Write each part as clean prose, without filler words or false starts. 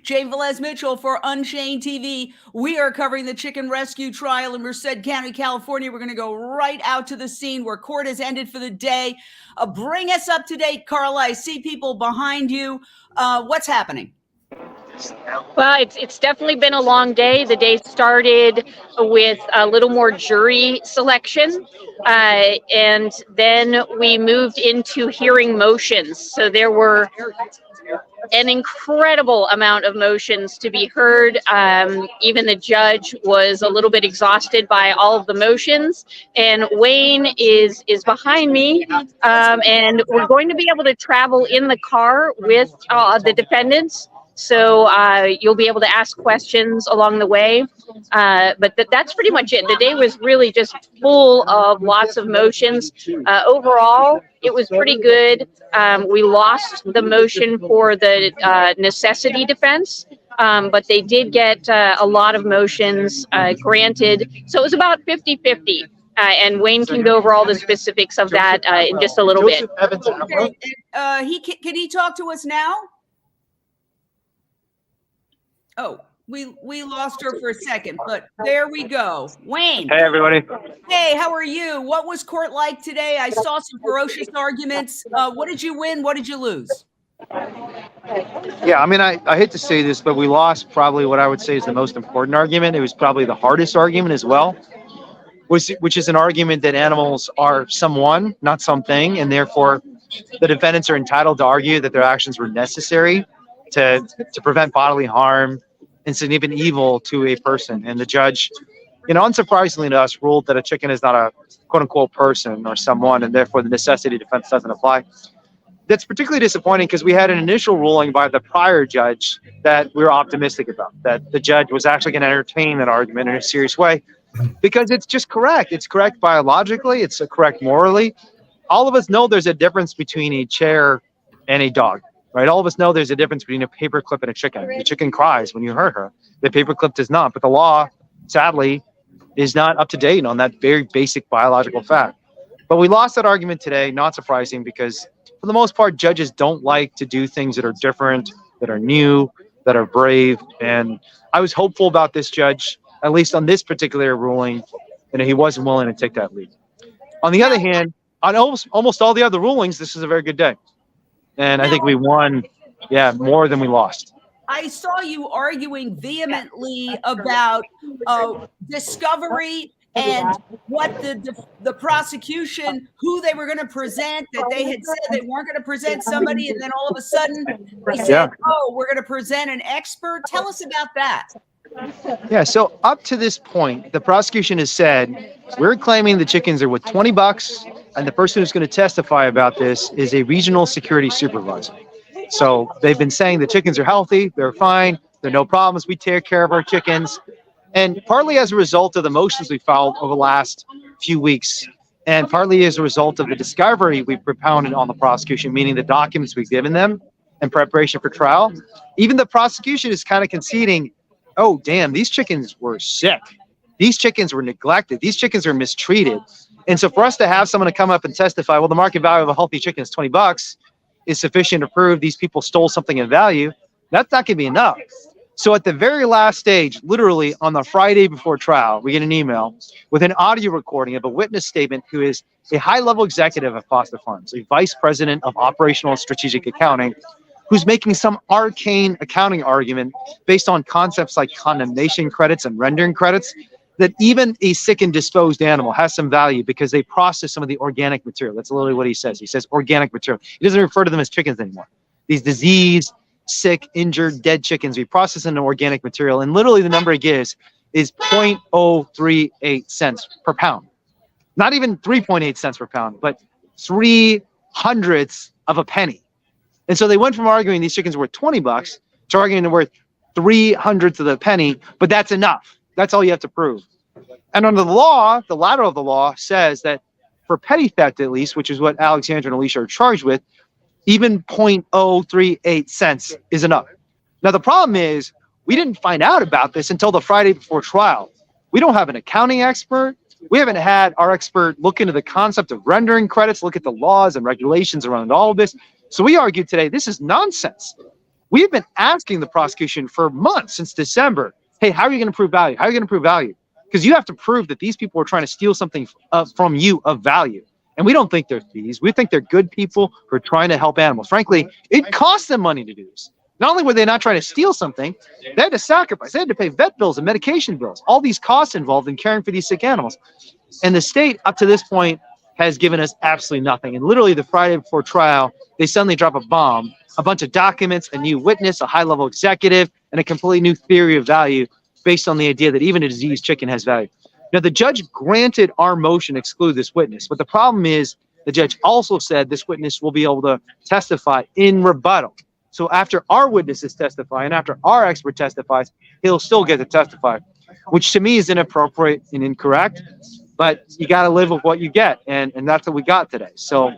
Jane Velez Mitchell for Unchained TV. We are covering the chicken rescue trial in Merced County, California. We're going to go right out to the scene where court has ended for the day. Bring us up to date, Carla. I see people behind you. What's happening? Well, it's definitely been a long day. The day started with a little more jury selection, and then we moved into hearing motions. So there were an incredible amount of motions to be heard. Even the judge was a little bit exhausted by all of the motions. And Wayne is behind me, and we're going to be able to travel in the car with the defendants. So you'll be able to ask questions along the way. But that's pretty much it. The day was really just full of lots of motions. Overall, it was pretty good. We lost the motion for the necessity defense, but they did get a lot of motions granted. So it was about 50-50. And Wayne can go over all the specifics of that in just a little bit. Can he talk to us now? Oh, we lost her for a second, but there we go. Wayne. Hey, everybody. Hey, how are you? What was court like today? I saw some ferocious arguments. What did you win? What did you lose? Yeah, I mean, I hate to say this, but we lost probably what I would say is the most important argument. It was probably the hardest argument as well, which is an argument that animals are someone, not something, and therefore the defendants are entitled to argue that their actions were necessary to prevent bodily harm and significant evil to a person. And the judge, unsurprisingly to us, ruled that a chicken is not a quote-unquote person or someone, and therefore the necessity defense doesn't apply. That's particularly disappointing because we had an initial ruling by the prior judge that we were optimistic about, that the judge was actually going to entertain that argument in a serious way because it's just correct. It's correct biologically. It's correct morally. All of us know there's a difference between a chair and a dog. Right? All of us know there's a difference between a paperclip and a chicken. The chicken cries when you hurt her. The paperclip does not. But the law, sadly, is not up to date on that very basic biological fact. But we lost that argument today, not surprising, because for the most part, judges don't like to do things that are different, that are new, that are brave. And I was hopeful about this judge, at least on this particular ruling, and he wasn't willing to take that lead. On the other hand, on almost all the other rulings, this is a very good day. And I think we won, more than we lost. I saw you arguing vehemently about discovery and what the prosecution, who they were going to present, that they had said they weren't going to present somebody, and then all of a sudden they said, we're going to present an expert. Tell us about that. Yeah, so up to this point, the prosecution has said, we're claiming the chickens are worth $20, and the person who's going to testify about this is a regional security supervisor. So they've been saying the chickens are healthy, they're fine, there are no problems, we take care of our chickens. And partly as a result of the motions we filed over the last few weeks, and partly as a result of the discovery we've propounded on the prosecution, meaning the documents we've given them in preparation for trial, even the prosecution is kind of conceding, oh, damn, these chickens were sick. These chickens were neglected. These chickens are mistreated. And so for us to have someone to come up and testify, well, the market value of a healthy chicken is $20 is sufficient to prove these people stole something of value, that's not going to be enough. So at the very last stage, literally on the Friday before trial, we get an email with an audio recording of a witness statement who is a high-level executive of Foster Farms, a vice president of operational and strategic accounting, who's making some arcane accounting argument based on concepts like condemnation credits and rendering credits, that even a sick and disposed animal has some value because they process some of the organic material. That's literally what he says. He says organic material. He doesn't refer to them as chickens anymore. These diseased, sick, injured, dead chickens, we process into organic material. And literally the number he gives is 0.038 cents per pound. Not even 3.8 cents per pound, but 0.03 of a penny. And so they went from arguing these chickens are worth $20 to arguing they're worth 0.03 of a penny, but that's enough. That's all you have to prove. And under the law, the latter of the law says that for petty theft, at least, which is what Alexandra and Alicia are charged with, even 0.038 cents is enough. Now, the problem is we didn't find out about this until the Friday before trial. We don't have an accounting expert. We haven't had our expert look into the concept of rendering credits, look at the laws and regulations around all of this. So we argued today, this is nonsense. We've been asking the prosecution for months, since December, hey, how are you going to prove value? How are you going to prove value? Because you have to prove that these people are trying to steal something from you of value. And we don't think they're thieves. We think they're good people who are trying to help animals. Frankly, it costs them money to do this. Not only were they not trying to steal something, they had to sacrifice. They had to pay vet bills and medication bills, all these costs involved in caring for these sick animals. And the state, up to this point, has given us absolutely nothing. And literally the Friday before trial, they suddenly drop a bomb, a bunch of documents, a new witness, a high-level executive, and a completely new theory of value based on the idea that even a diseased chicken has value. Now, the judge granted our motion to exclude this witness, but the problem is the judge also said this witness will be able to testify in rebuttal. So after our witnesses testify and after our expert testifies, he'll still get to testify, which to me is inappropriate and incorrect, but you got to live with what you get, and that's what we got today. So,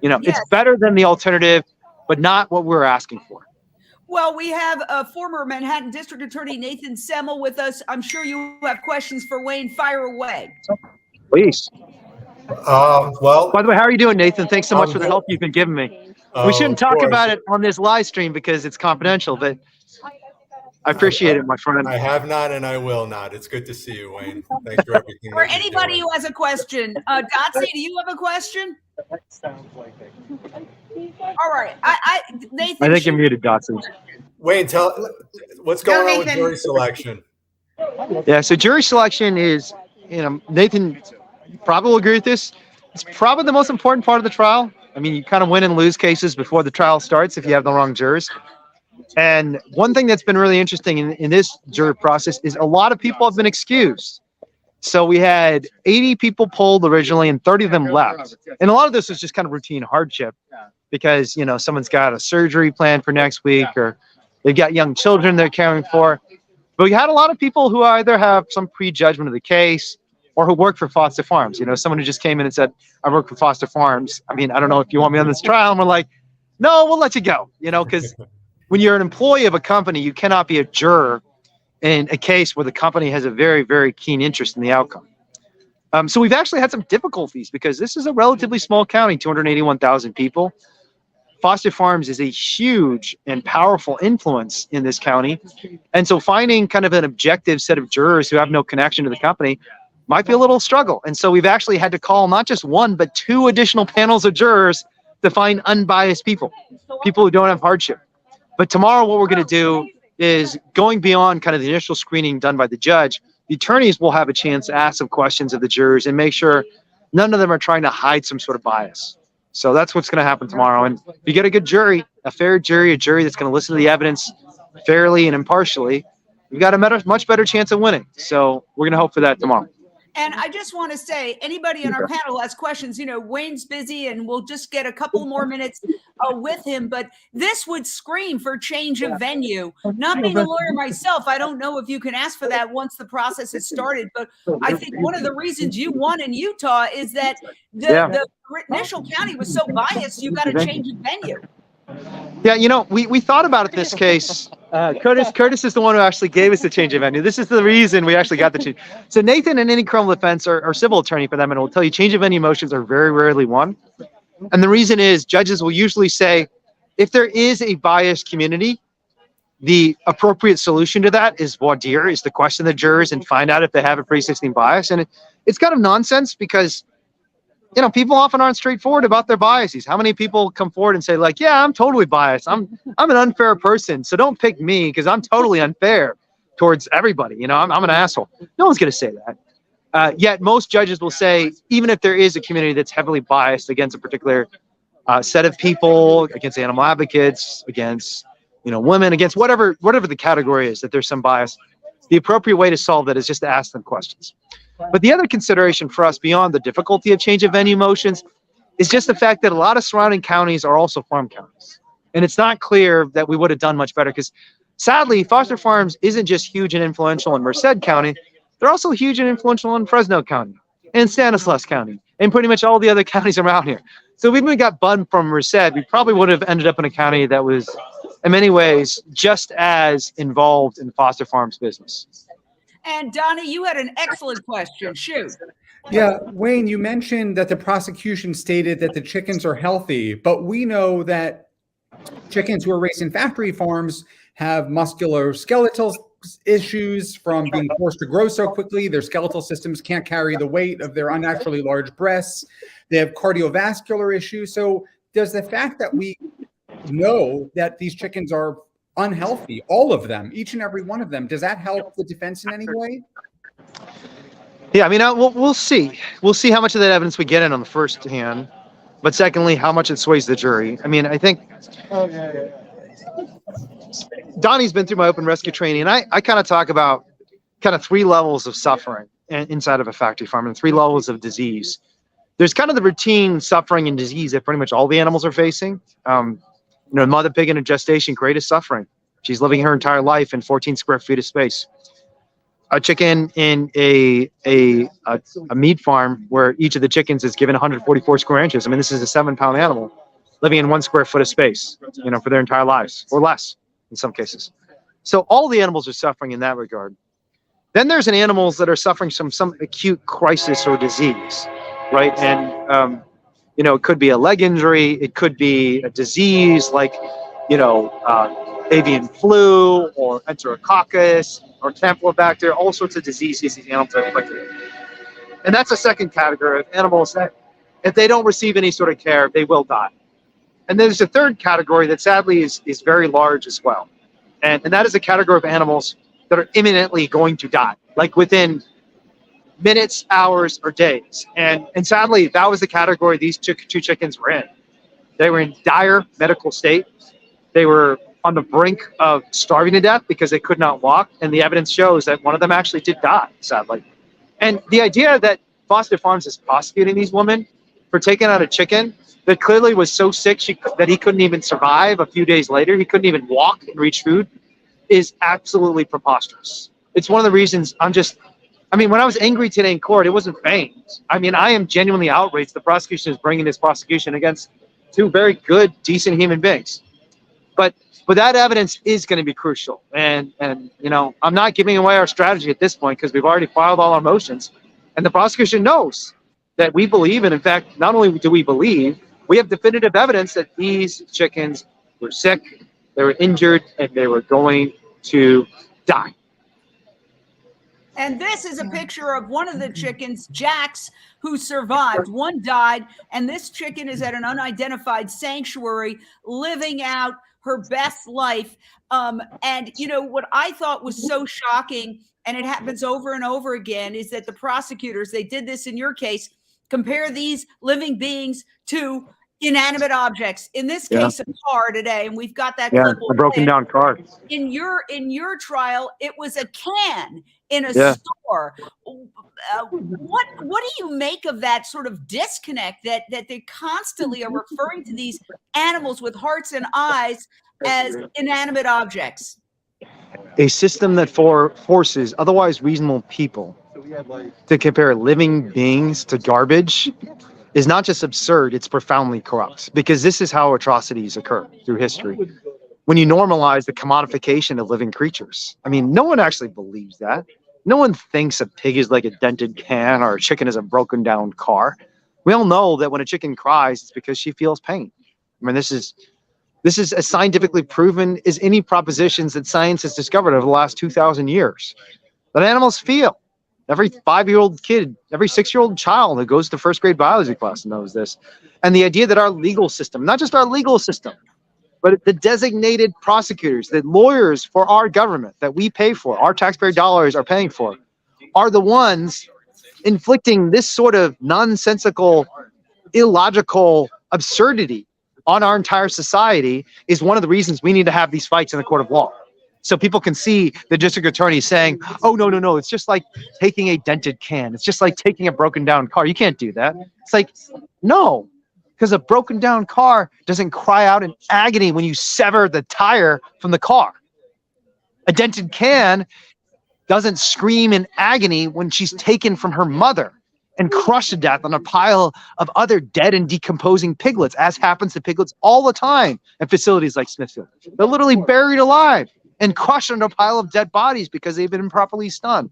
you know, Yes. It's better than the alternative, but not what we're asking for. Well, we have former Manhattan District Attorney Nathan Semmel with us. I'm sure you have questions for Wayne. Fire away. Please. Well, By the way, how are you doing, Nathan? Thanks so much for the help you've been giving me. We shouldn't talk about it on this live stream because it's confidential, but I appreciate it, my friend. I have not and I will not. It's good to see you, Wayne. Thanks for everything. For anybody who has a question, Dotsy, do you have a question? All right, Nathan. I think you're muted, Dotson. Wayne, tell what's going on with jury selection. Yeah, so jury selection is, you know, Nathan probably will agree with this. It's probably the most important part of the trial. I mean, you kind of win and lose cases before the trial starts if you have the wrong jurors. And one thing that's been really interesting in this jury process is a lot of people have been excused. So we had 80 people polled originally and 30 of them left. And a lot of this was just kind of routine hardship because, you know, someone's got a surgery planned for next week or they've got young children they're caring for. But we had a lot of people who either have some prejudgment of the case or who work for foster farms. You know, someone who just came in and said, I work for foster farms. I mean, I don't know if you want me on this trial. And we're like, no, we'll let you go, you know, because when you're an employee of a company, you cannot be a juror in a case where the company has a very, very keen interest in the outcome. So we've actually had some difficulties because this is a relatively small county, 281,000 people. Foster Farms is a huge and powerful influence in this county. And so finding kind of an objective set of jurors who have no connection to the company might be a little struggle. And so we've actually had to call not just one, but 2 additional panels of jurors to find unbiased people, people who don't have hardship. But tomorrow what we're going to do is going beyond kind of the initial screening done by the judge. The attorneys will have a chance to ask some questions of the jurors and make sure none of them are trying to hide some sort of bias. So that's what's going to happen tomorrow. And if you get a good jury, a fair jury, a jury that's going to listen to the evidence fairly and impartially, you've got a much better chance of winning. So we're going to hope for that tomorrow. And I just want to say, anybody in our panel has questions, you know, Wayne's busy and we'll just get a couple more minutes with him, but this would scream for change of venue. Not being a lawyer myself, I don't know if you can ask for that once the process has started, but I think one of the reasons you won in Utah is that the initial county was so biased, you got to change of venue. Yeah, you know, we thought about it this case. Curtis is the one who actually gave us the change of venue. This is the reason we actually got the change. So Nathan and any criminal defense or civil attorney for them, and will tell you change of venue motions are very rarely won. And the reason is judges will usually say, if there is a biased community, the appropriate solution to that is voir dire, is to question the jurors and find out if they have a pre-existing bias. And it's kind of nonsense because, you know, people often aren't straightforward about their biases. How many people come forward and say like, yeah, I'm totally biased. I'm an unfair person. So don't pick me because I'm totally unfair towards everybody. You know, I'm an asshole. No one's going to say that. Yet most judges will say, even if there is a community that's heavily biased against a particular set of people, against animal advocates, against, you know, women, against whatever the category is, that there's some bias, the appropriate way to solve that is just to ask them questions. But the other consideration for us beyond the difficulty of change of venue motions is just the fact that a lot of surrounding counties are also farm counties. And it's not clear that we would have done much better because sadly, Foster Farms isn't just huge and influential in Merced County. They're also huge and influential in Fresno County and Stanislaus County and pretty much all the other counties around here. So if we got bunned from Merced, we probably would have ended up in a county that was in many ways just as involved in Foster Farms business. And Donnie, you had an excellent question. Shoot. Yeah, Wayne, you mentioned that the prosecution stated that the chickens are healthy, but we know that chickens who are raised in factory farms have musculoskeletal issues from being forced to grow so quickly. Their skeletal systems can't carry the weight of their unnaturally large breasts. They have cardiovascular issues. So does the fact that we know that these chickens are unhealthy, all of them, each and every one of them, does that help the defense in any way? Yeah, I mean, we'll see. We'll see how much of that evidence we get in on the first hand, but secondly, how much it sways the jury. I mean, I think Donnie's been through my open rescue training, and I kind of talk about kind of 3 levels of suffering inside of a factory farm and 3 levels of disease. There's kind of the routine suffering and disease that pretty much all the animals are facing. Mother pig in a gestation, greatest suffering. She's living her entire life in 14 square feet of space. A chicken in a meat farm where each of the chickens is given 144 square inches. I mean, this is a 7-pound animal living in 1 square foot of space, for their entire lives, or less in some cases. So all the animals are suffering in that regard. Then there's animals that are suffering from some acute crisis or disease, right? And it could be a leg injury, it could be a disease like, avian flu or enterococcus or campylobacter, all sorts of diseases these animals are afflicted. And that's a second category of animals that, if they don't receive any sort of care, they will die. And there's a third category that sadly is very large as well. And that is a category of animals that are imminently going to die, like within minutes, hours, or days. And sadly, that was the category these 2 chickens were in. They were in dire medical state. They were on the brink of starving to death because they could not walk. And the evidence shows that one of them actually did die, sadly. And the idea that Foster Farms is prosecuting these women for taking out a chicken that clearly was so sick that he couldn't even survive a few days later, he couldn't even walk and reach food, is absolutely preposterous. It's one of the reasons when I was angry today in court, it wasn't feigned. I mean, I am genuinely outraged the prosecution is bringing this prosecution against 2 very good, decent human beings. But that evidence is going to be crucial. And I'm not giving away our strategy at this point because we've already filed all our motions. And the prosecution knows that we believe, and in fact, not only do we believe, we have definitive evidence that these chickens were sick, they were injured, and they were going to die. And this is a picture of one of the chickens, Jax, who survived. One died, and this chicken is at an unidentified sanctuary living out her best life. And what I thought was so shocking, and it happens over and over again, is that the prosecutors, they did this in your case, compare these living beings to inanimate objects. In this case, a car today, and we've got that clip. A broken down car. In your trial, it was a can in a store. What do you make of that sort of disconnect that they constantly are referring to these animals with hearts and eyes as inanimate objects? A system that forces otherwise reasonable people to compare living beings to garbage is not just absurd, it's profoundly corrupt, because this is how atrocities occur through history. When you normalize the commodification of living creatures. I mean, no one actually believes that. No one thinks a pig is like a dented can or a chicken is a broken down car. We all know that when a chicken cries, it's because she feels pain. I mean, this is as scientifically proven as any propositions that science has discovered over the last 2,000 years. That animals feel. Every 5-year-old kid, every 6-year-old child who goes to first grade biology class knows this. And the idea that our legal system, not just our legal system, but the designated prosecutors, the lawyers for our government that we pay for, our taxpayer dollars are paying for, are the ones inflicting this sort of nonsensical, illogical absurdity on our entire society is one of the reasons we need to have these fights in the court of law. So people can see the district attorney saying, oh, no, it's just like taking a dented can. It's just like taking a broken down car. You can't do that. It's like, no, because a broken down car doesn't cry out in agony when you sever the tire from the car. A dented can doesn't scream in agony when she's taken from her mother and crushed to death on a pile of other dead and decomposing piglets, as happens to piglets all the time at facilities like Smithfield. They're literally buried alive and crushed under a pile of dead bodies because they've been improperly stunned.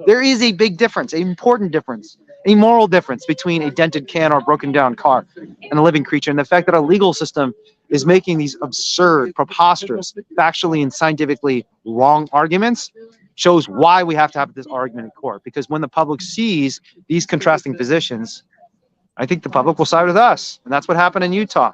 There is a big difference, an important difference. a moral difference between a dented can or a broken down car and a living creature. And the fact that our legal system is making these absurd, preposterous, factually and scientifically wrong arguments shows why we have to have this argument in court. Because when the public sees these contrasting positions, I think the public will side with us. And that's what happened in Utah.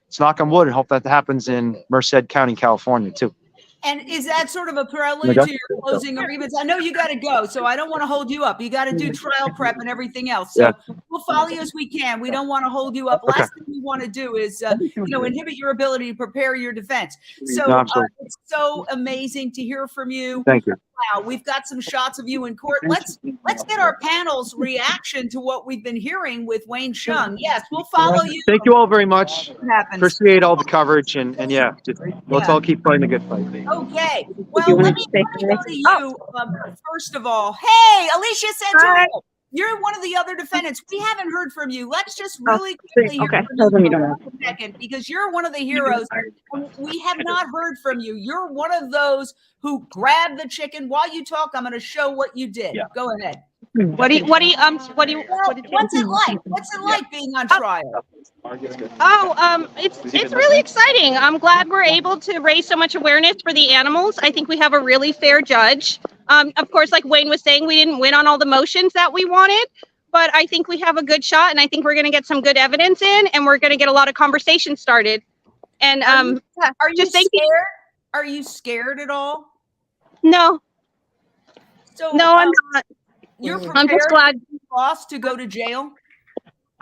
Let's knock on wood and hope that happens in Merced County, California, too. And is that sort of a prelude to your closing arguments? I know you got to go, so I don't want to hold you up. You got to do trial prep and everything else. So we'll follow you as we can. We don't want to hold you up. Last thing we want to do is, inhibit your ability to prepare your defense. So it's so amazing to hear from you. Thank you. Wow, we've got some shots of you in court. Let's get our panel's reaction to what we've been hearing with Wayne Hsiung. Yes, we'll follow you. Thank you all very much. Appreciate all the coverage, and let's all keep fighting the good fight. Okay. Well, let me go to you. First of all, hey, Alicia Santurio, you're one of the other defendants. We haven't heard from you. Let's just really quickly hear from you for a second, because you're one of the heroes. We have not heard from you. You're one of those who grabbed the chicken. While you talk, I'm going to show what you did. Go ahead. What's it like? What's it like being on trial? It's really exciting. I'm glad we're able to raise so much awareness for the animals. I think we have a really fair judge. Of course, like Wayne was saying, we didn't win on all the motions that we wanted, but I think we have a good shot, and I think we're going to get some good evidence in, and we're going to get a lot of conversation started. And are you scared? Are you scared at all? No. So no, I'm not. You're prepared, I'm just glad, boss, to go to jail?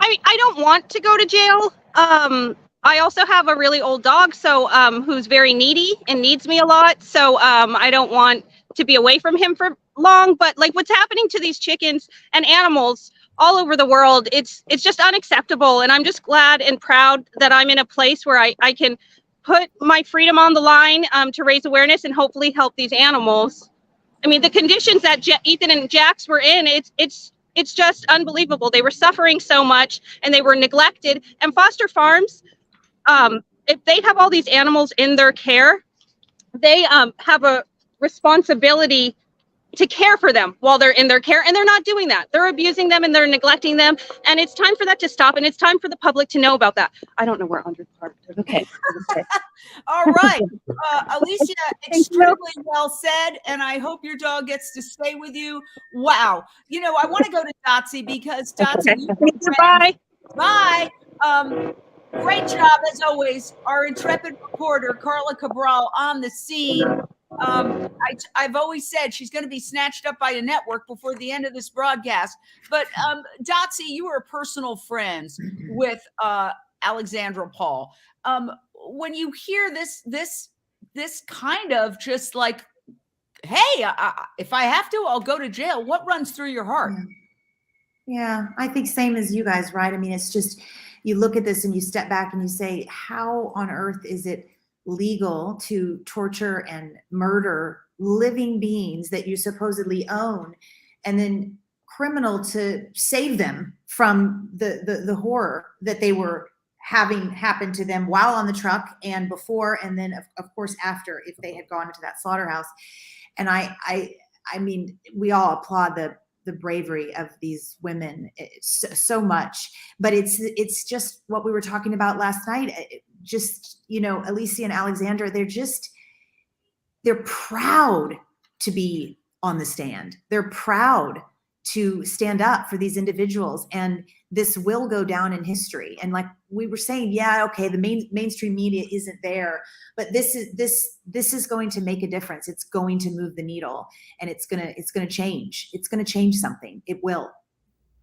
I don't want to go to jail. I also have a really old dog, so who's very needy and needs me a lot. So I don't want to be away from him for long. But like what's happening to these chickens and animals all over the world, it's just unacceptable. And I'm just glad and proud that I'm in a place where I can put my freedom on the line to raise awareness and hopefully help these animals. I mean, the conditions that Ethan and Jax were in, it's just unbelievable. They were suffering so much and they were neglected. And foster farms, if they have all these animals in their care, they have a responsibility to care for them while they're in their care, and they're not doing that. They're abusing them and they're neglecting them, and it's time for that to stop, and it's time for the public to know about that. I don't know where Andre's part. Okay. All right. Alicia, extremely well said, and I hope your dog gets to stay with you. Wow. I want to go to Dotsie because Dotsie, Bye. Great job, as always, our intrepid reporter, Carla Cabral, on the scene. I've always said she's going to be snatched up by a network before the end of this broadcast. But Dotsie, you were personal friends with Alexandra Paul. When you hear this kind of just like, hey, if I have to, I'll go to jail. What runs through your heart? Yeah, I think same as you guys, right? I mean, it's just, you look at this and you step back and you say, how on earth is it legal to torture and murder living beings that you supposedly own, and then criminal to save them from the horror that they were having happen to them while on the truck and before, and then of course after, if they had gone into that slaughterhouse. And I mean, we all applaud the bravery of these women so much, but it's just what we were talking about last night. Just, Alicia and Alexandra, they're proud to be on the stand. They're proud to stand up for these individuals, and this will go down in history. And like we were saying, yeah, okay, the mainstream media isn't there, but this is going to make a difference. It's going to move the needle, and it's gonna change. It's gonna change something. It will.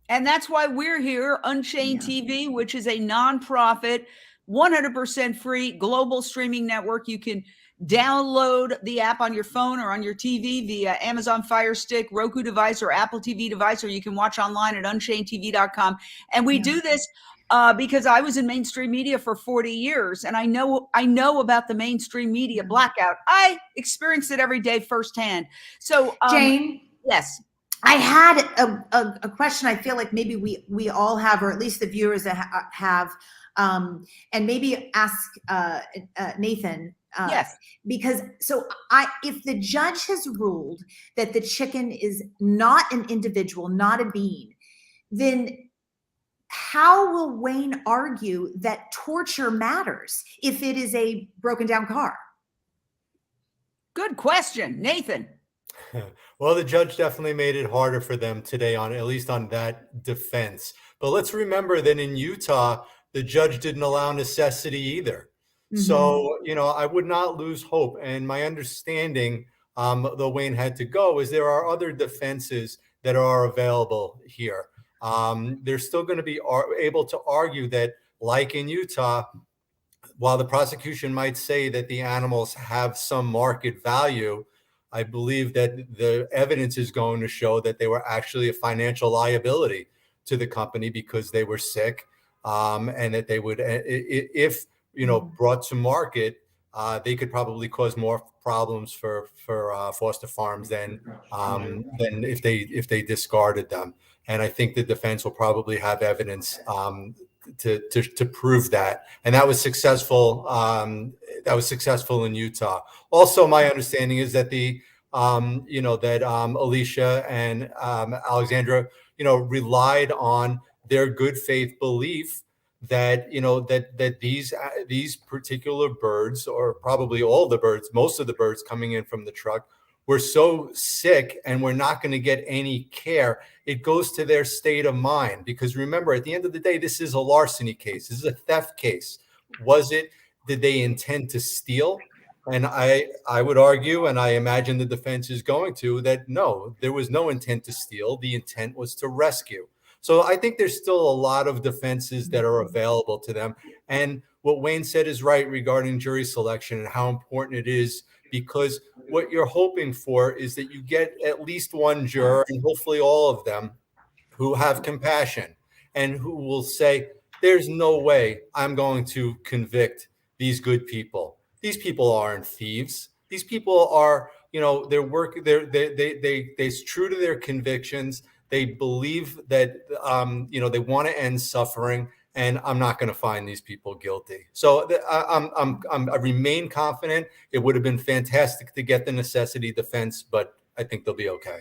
And that's why we're here, Unchained TV, which is a nonprofit, 100% free global streaming network. You can download the app on your phone or on your TV via Amazon Fire Stick, Roku device, or Apple TV device, or you can watch online at UnchainedTV.com. And we do this because I was in mainstream media for 40 years, and I know about the mainstream media blackout. I experienced it every day firsthand. So, Jane, yes. I had a question. I feel like maybe we all have, or at least the viewers that have, and maybe ask Nathan. Yes. Because if the judge has ruled that the chicken is not an individual, not a being, then how will Wayne argue that torture matters if it is a broken down car? Good question, Nathan. Well, the judge definitely made it harder for them today on at least on that defense. But let's remember that in Utah, the judge didn't allow necessity either. So, I would not lose hope. And my understanding, though Wayne had to go, is there are other defenses that are available here. They're still going to be able to argue that, like in Utah, while the prosecution might say that the animals have some market value, I believe that the evidence is going to show that they were actually a financial liability to the company because they were sick, and that they would, if brought to market, they could probably cause more problems for foster farms than if they discarded them. And I think the defense will probably have evidence to prove that, and that was successful. That was successful in Utah. Also, my understanding is that Alicia and Alexandra, relied on their good faith belief that that these particular birds, or probably all the birds, most of the birds coming in from the truck, were so sick and we're not going to get any care. It goes to their state of mind, because remember, at the end of the day, this is a larceny case. This is a theft case. Did they intend to steal? And I would argue, and I imagine the defense is going to, that no, there was no intent to steal. The intent was to rescue. So I think there's still a lot of defenses that are available to them. And what Wayne said is right regarding jury selection and how important it is, because what you're hoping for is that you get at least one juror, and hopefully all of them, who have compassion and who will say, there's no way I'm going to convict these good people. These people aren't thieves. These people are, they're true to their convictions. They believe that, they want to end suffering, and I'm not going to find these people guilty. So I remain confident. It would have been fantastic to get the necessity defense, but I think they'll be okay.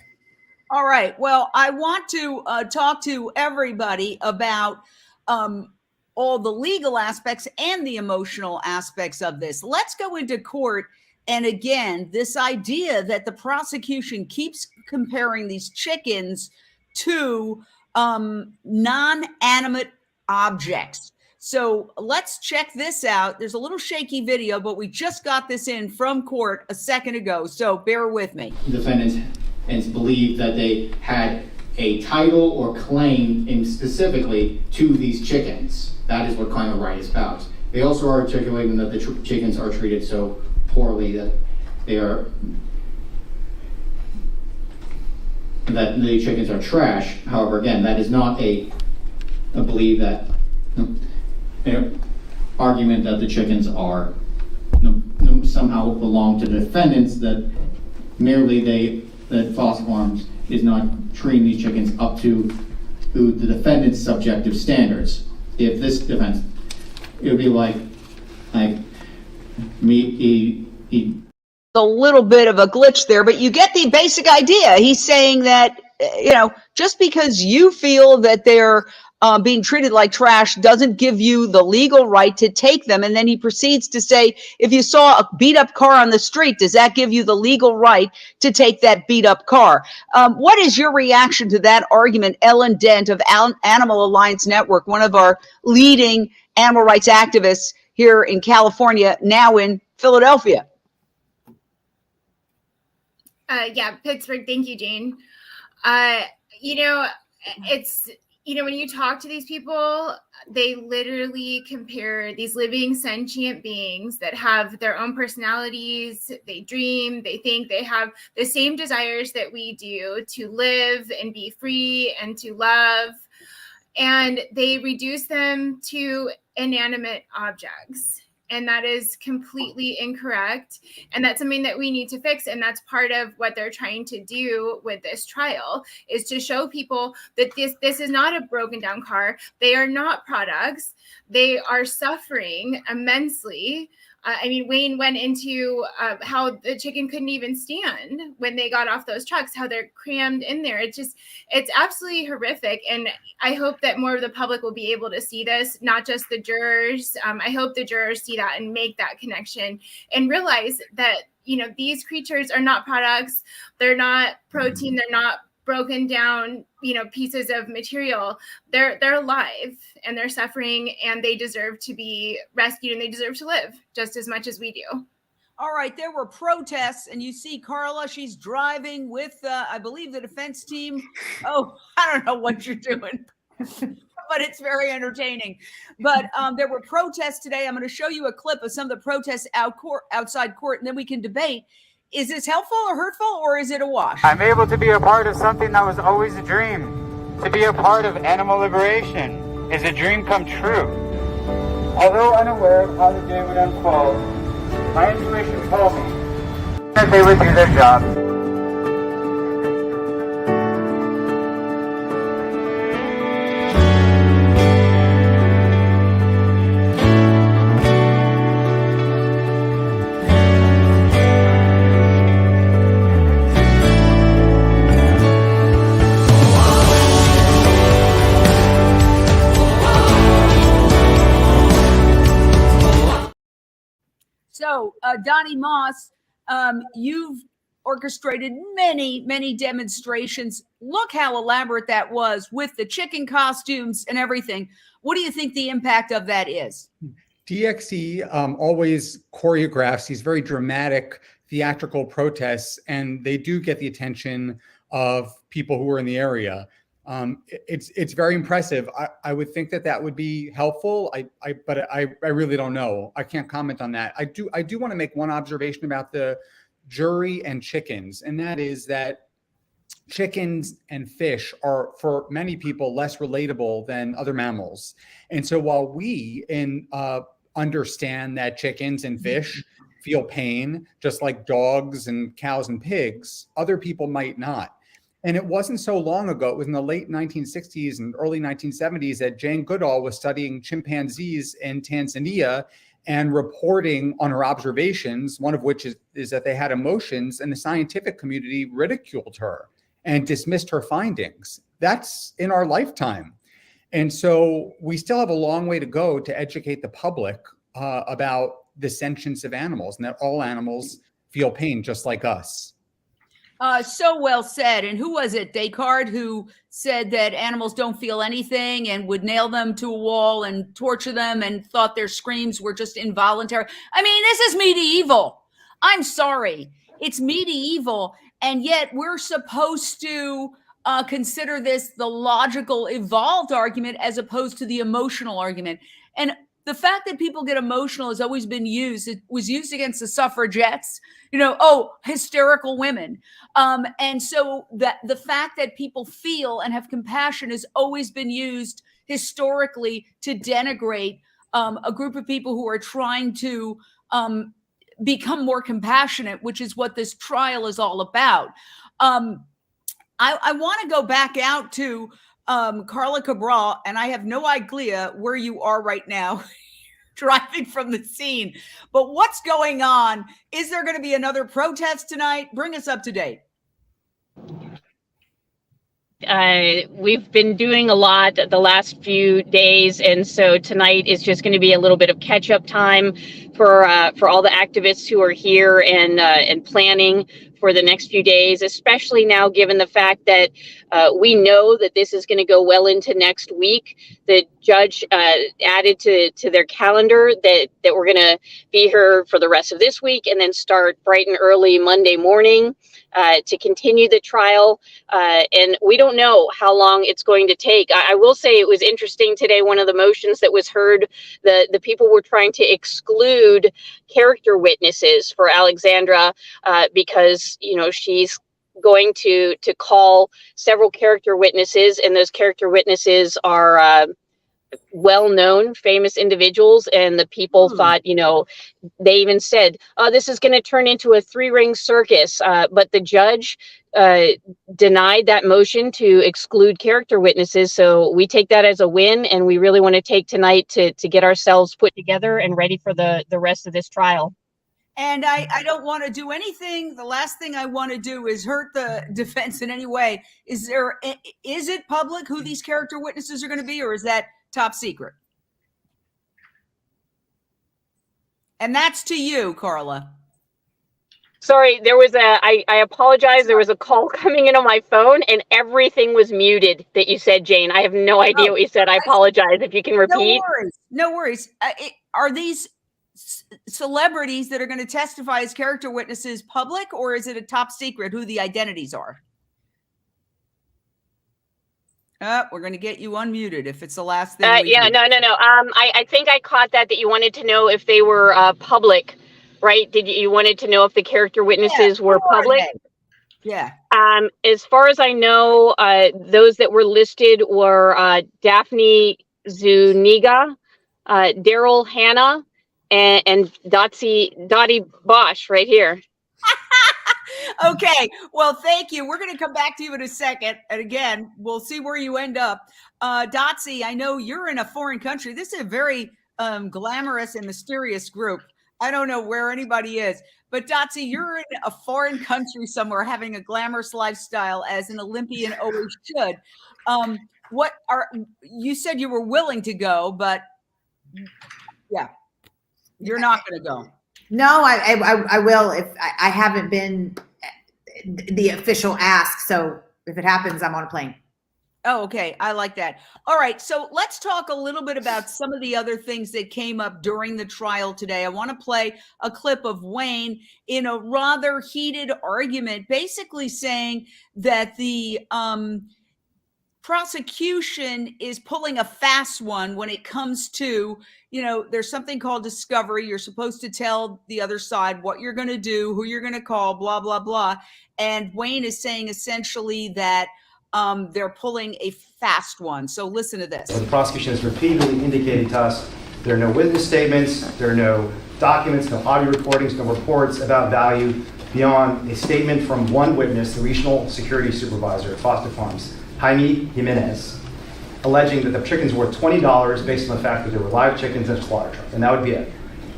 All right. Well, I want to talk to everybody about all the legal aspects and the emotional aspects of this. Let's go into court. And again, this idea that the prosecution keeps comparing these chickens to non-animate objects. So let's check this out. There's a little shaky video, but we just got this in from court a second ago, so bear with me. Defendants believe that they had a title or claim in specifically to these chickens. That is what claim of right is about. They also are articulating that the chickens are treated so poorly that the chickens are trash. However, again, that is not a belief that argument that the chickens are somehow belong to the defendants, that merely that Foster Farms is not treating these chickens up to the defendant's subjective standards. If this defense, it would be like me. A little bit of a glitch there, but you get the basic idea. He's saying that, just because you feel that they're being treated like trash doesn't give you the legal right to take them. And then he proceeds to say, if you saw a beat up car on the street, does that give you the legal right to take that beat up car? What is your reaction to that argument? Ellen Dent of Animal Alliance Network, one of our leading animal rights activists here in California, now in Philadelphia. Yeah, Pittsburgh. Thank you, Jane. It's, when you talk to these people, they literally compare these living sentient beings that have their own personalities. They dream, they think, they have the same desires that we do to live and be free and to love. And they reduce them to inanimate objects. And that is completely incorrect. And that's something that we need to fix. And that's part of what they're trying to do with this trial, is to show people that this is not a broken down car. They are not products. They are suffering immensely. I mean, Wayne went into how the chicken couldn't even stand when they got off those trucks, how they're crammed in there. It's absolutely horrific. And I hope that more of the public will be able to see this, not just the jurors. I hope the jurors see that and make that connection and realize that, these creatures are not products. They're not protein. They're not broken down, pieces of material. They're alive and they're suffering, and they deserve to be rescued, and they deserve to live just as much as we do. All right, there were protests, and you see Carla, she's driving with, I believe, the defense team. Oh, I don't know what you're doing, but it's very entertaining. But there were protests today. I'm going to show you a clip of some of the protests outside court, and then we can debate. Is this helpful or hurtful, or is it a wash? I'm able to be a part of something that was always a dream. To be a part of animal liberation is a dream come true. Although unaware of how the day would unfold, my intuition told me that they would do their job. So, Donnie Moss, you've orchestrated many demonstrations. Look how elaborate that was with the chicken costumes and everything. What do you think the impact of that is? DXE always choreographs these very dramatic theatrical protests, and they do get the attention of people who are in the area. It's very impressive. I would think that would be helpful. But I really don't know. I can't comment on that. I do want to make one observation about the jury and chickens, and that is that chickens and fish are, for many people, less relatable than other mammals. And so while we understand that chickens and fish feel pain, just like dogs and cows and pigs, other people might not. And it wasn't so long ago, it was in the late 1960s and early 1970s that Jane Goodall was studying chimpanzees in Tanzania and reporting on her observations, one of which is that they had emotions, and the scientific community ridiculed her and dismissed her findings. That's in our lifetime. And so we still have a long way to go to educate the public about the sentience of animals, and that all animals feel pain just like us. So well said. And who was it? Descartes, who said that animals don't feel anything and would nail them to a wall and torture them and thought their screams were just involuntary. I mean, this is medieval. I'm sorry. It's medieval. And yet we're supposed to consider this the logical, evolved argument as opposed to the emotional argument. And the fact that people get emotional has always been used. It was used against the suffragettes, hysterical women. And so the fact that people feel and have compassion has always been used historically to denigrate a group of people who are trying to become more compassionate, which is what this trial is all about. I want to go back out to Carla Cabral, and I have no idea where you are right now driving from the scene, but what's going on? Is there going to be another protest tonight? Bring us up to date. We've been doing a lot the last few days, and so tonight is just going to be a little bit of catch-up time for all the activists who are here and planning for the next few days, especially now given the fact that we know that this is going to go well into next week. The judge added to their calendar that we're going to be here for the rest of this week and then start bright and early Monday morning to continue the trial. And we don't know how long it's going to take. I will say it was interesting today, one of the motions that was heard, the people were trying to exclude character witnesses for Alexandra because, she's going to call several character witnesses, and those character witnesses are well-known, famous individuals, and the people thought, you know, they even said, "Oh, this is going to turn into a three-ring circus." But the judge denied that motion to exclude character witnesses. So we take that as a win, and we really want to take tonight to get ourselves put together and ready for the rest of this trial. And I don't want to do anything. The last thing I want to do is hurt the defense in any way. Is it public who these character witnesses are going to be, or is that top secret? And that's to you, Carla. Sorry, there was I apologize. There was a call coming in on my phone and everything was muted that you said, Jane. I have no idea what you said. I apologize. If you can repeat. No worries. Are these celebrities that are going to testify as character witnesses public, or is it a top secret who the identities are? We're going to get you unmuted if it's the last thing. Yeah, no. I think I caught that you wanted to know if they were public, right? Did you wanted to know if the character witnesses were public? Yeah. As far as I know, those that were listed were Daphne Zuniga, Daryl Hannah, and Dottie Bosch right here. Okay. Well, thank you. We're going to come back to you in a second. And again, we'll see where you end up. Dotsie, I know you're in a foreign country. This is a very glamorous and mysterious group. I don't know where anybody is, but Dotsie, you're in a foreign country somewhere having a glamorous lifestyle, as an Olympian always should. You said you were willing to go, but yeah, you're not going to go. No, I will if I haven't been the official ask. So if it happens, I'm on a plane. Oh, okay. I like that. All right. So let's talk a little bit about some of the other things that came up during the trial today. I want to play a clip of Wayne in a rather heated argument, basically saying that the prosecution is pulling a fast one when it comes to, there's something called discovery. You're supposed to tell the other side what you're going to do, who you're going to call, blah, blah, blah. And Wayne is saying essentially that they're pulling a fast one. So listen to this. The prosecution has repeatedly indicated to us there are no witness statements, there are no documents, no audio recordings, no reports about value beyond a statement from one witness, the regional security supervisor at Foster Farms, Jaime Jimenez, alleging that the chickens were worth $20 based on the fact that they were live chickens in a slaughter truck, and that would be it.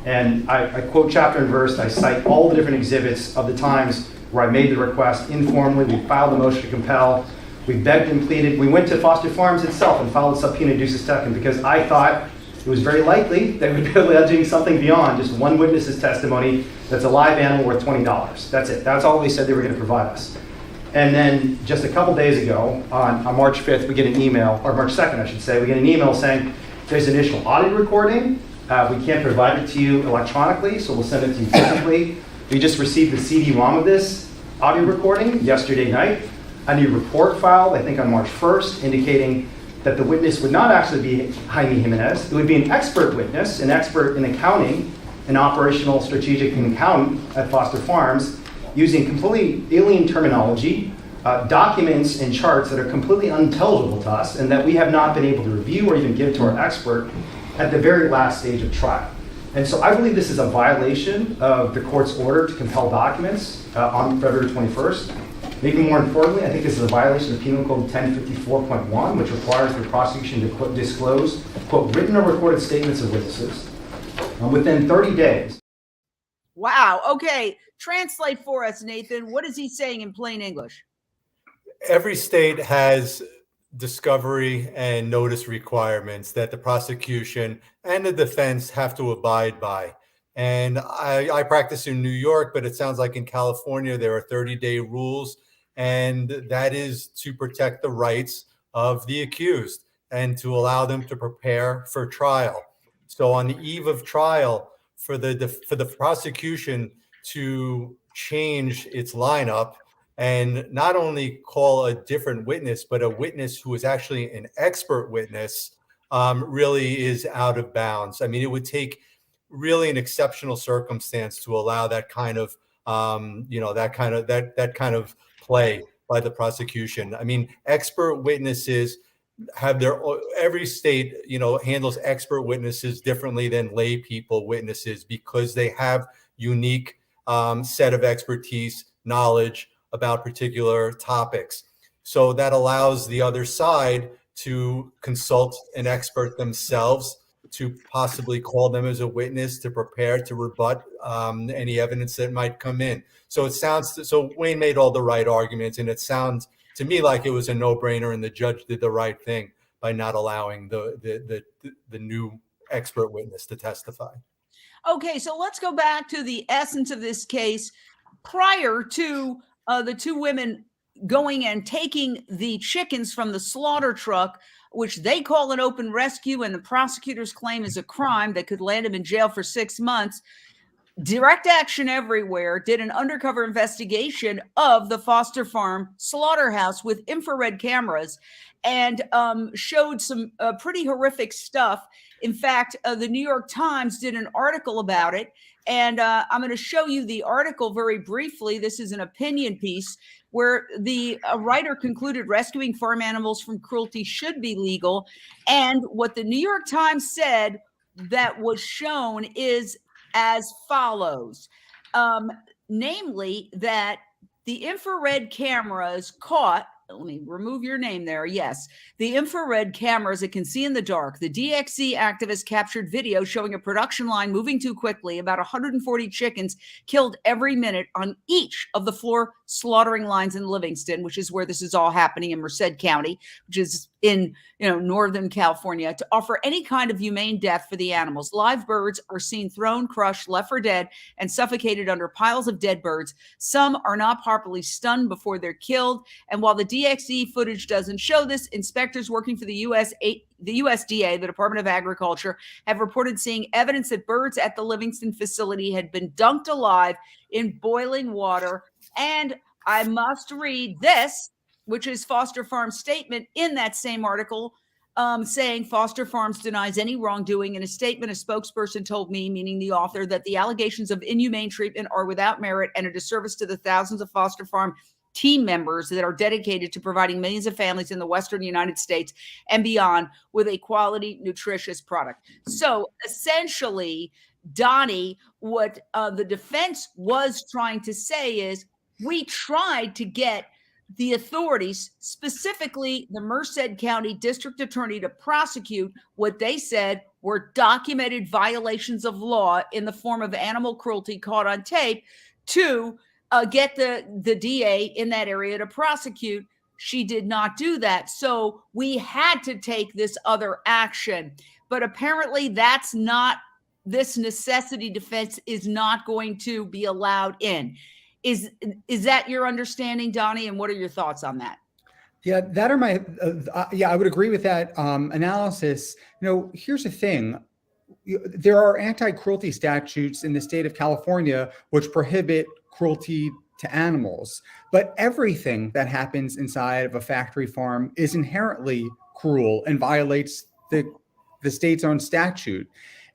And I quote chapter and verse, I cite all the different exhibits of the times where I made the request informally. We filed the motion to compel. We begged and pleaded. We went to Foster Farms itself and filed a subpoena ducis tecum because I thought it was very likely that we'd be alleging something beyond just one witness's testimony that's a live animal worth $20. That's it. That's all they said they were going to provide us. And then just a couple days ago, on March 5th, we get an email, or March 2nd, I should say, we get an email saying there's an initial audio recording. We can't provide it to you electronically, so we'll send it to you physically. We just received the CD-ROM of this audio recording yesterday night. A new report filed, I think on March 1st, indicating that the witness would not actually be Jaime Jimenez. It would be an expert witness, an expert in accounting and operational strategic accountant at Foster Farms, using completely alien terminology, documents and charts that are completely unintelligible to us and that we have not been able to review or even give to our expert at the very last stage of trial. And so I believe this is a violation of the court's order to compel documents on February 21st. Maybe more importantly, I think this is a violation of Penal Code 1054.1, which requires the prosecution to quote, disclose, quote, written or recorded statements of witnesses within 30 days. Wow. Okay. Translate for us, Nathan. What is he saying in plain English? Every state has discovery and notice requirements that the prosecution and the defense have to abide by. And I practice in New York, but it sounds like in California, there are 30-day rules, and that is to protect the rights of the accused and to allow them to prepare for trial. So on the eve of trial, for the prosecution to change its lineup and not only call a different witness, but a witness who is actually an expert witness, really is out of bounds. I mean, it would take really an exceptional circumstance to allow that kind of, that kind of play by the prosecution. I mean, expert witnesses have every state, handles expert witnesses differently than lay people witnesses because they have unique set of expertise, knowledge about particular topics. So that allows the other side to consult an expert themselves, to possibly call them as a witness, to prepare to rebut any evidence that might come in. So so Wayne made all the right arguments, and it sounds to me like it was a no-brainer, and the judge did the right thing by not allowing the new expert witness to testify. Okay, so let's go back to the essence of this case. Prior to the two women going and taking the chickens from the slaughter truck, which they call an open rescue and the prosecutors claim is a crime that could land them in jail for 6 months, Direct Action Everywhere did an undercover investigation of the Foster Farm slaughterhouse with infrared cameras and showed some pretty horrific stuff. In fact, the New York Times did an article about it, and I'm going to show you the article very briefly. This is an opinion piece where the writer concluded rescuing farm animals from cruelty should be legal. And what the New York Times said that was shown is as follows, namely that the infrared cameras caught, let me remove your name there. Yes, the infrared cameras that can see in the dark. The DXC activists captured video showing a production line moving too quickly, about 140 chickens killed every minute on each of the 4 slaughtering lines in Livingston, which is where this is all happening in Merced County, which is in Northern California, to offer any kind of humane death for the animals. Live birds are seen thrown, crushed, left for dead, and suffocated under piles of dead birds. Some are not properly stunned before they're killed. And while the DXE footage doesn't show this, inspectors working for the USDA, the Department of Agriculture, have reported seeing evidence that birds at the Livingston facility had been dunked alive in boiling water. And I must read this, which is Foster Farm's statement in that same article, saying Foster Farms denies any wrongdoing. In a statement, a spokesperson told me, meaning the author, that the allegations of inhumane treatment are without merit and a disservice to the thousands of Foster Farm team members that are dedicated to providing millions of families in the Western United States and beyond with a quality, nutritious product. So essentially, Donnie, what the defense was trying to say is, we tried to get the authorities, specifically the Merced County District Attorney, to prosecute what they said were documented violations of law in the form of animal cruelty caught on tape, to get the DA in that area to prosecute. She did not do that. So we had to take this other action. But apparently that's not, this necessity defense is not going to be allowed in. Is that your understanding, Donnie? And what are your thoughts on that? Yeah, that are my, I would agree with that analysis. Here's the thing. There are anti-cruelty statutes in the state of California which prohibit cruelty to animals, but everything that happens inside of a factory farm is inherently cruel and violates the state's own statute.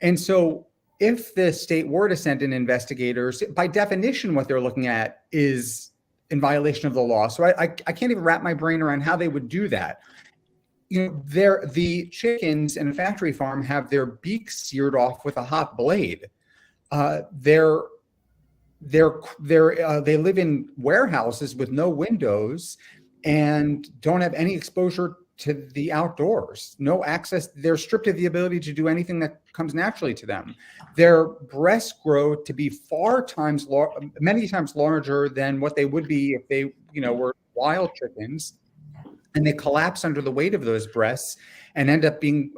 And so if the state were to send in investigators, by definition, what they're looking at is in violation of the law. So I can't even wrap my brain around how they would do that. The chickens in a factory farm have their beaks seared off with a hot blade. They live in warehouses with no windows and don't have any exposure to the outdoors, no access. They're stripped of the ability to do anything that comes naturally to them. Their breasts grow to be many times larger than what they would be if they, were wild chickens, and they collapse under the weight of those breasts and end up being,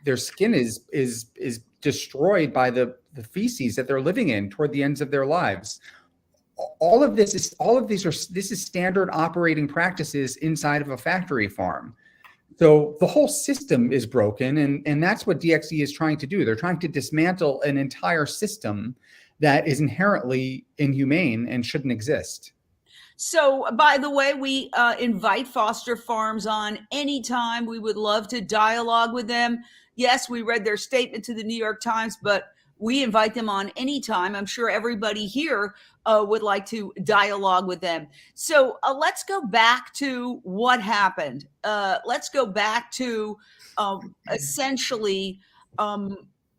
their skin is destroyed by the feces that they're living in toward the ends of their lives. This is standard operating practices inside of a factory farm. So the whole system is broken, and that's what DXE is trying to do. They're trying to dismantle an entire system that is inherently inhumane and shouldn't exist. So, by the way, we invite Foster Farms on anytime. We would love to dialogue with them. Yes, we read their statement to the New York Times, but we invite them on anytime. I'm sure everybody here would like to dialogue with them. So let's go back to what happened. Let's go back to essentially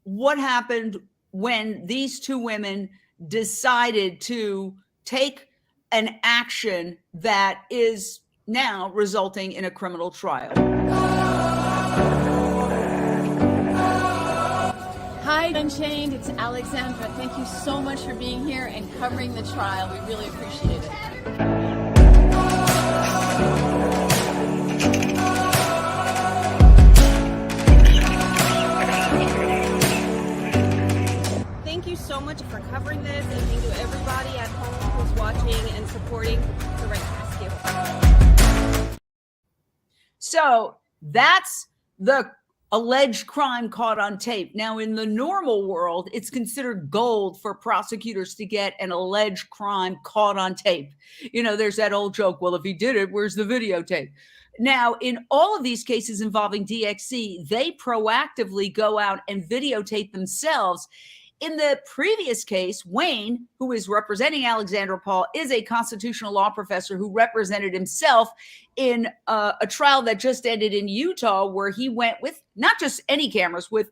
what happened when these two women decided to take an action that is now resulting in a criminal trial. Hi, Unchained. It's Alexandra. Thank you so much for being here and covering the trial. We really appreciate it. Thank you so much for covering this, and thank you everybody at home who's watching and supporting the right to rescue. So that's the alleged crime caught on tape. Now, in the normal world, it's considered gold for prosecutors to get an alleged crime caught on tape. You know, there's that old joke, well, if he did it, where's the videotape? Now, in all of these cases involving DXC, they proactively go out and videotape themselves. In the previous case, Wayne, who is representing Alexandra Paul, is a constitutional law professor who represented himself in a trial that just ended in Utah, where he went with not just any cameras, with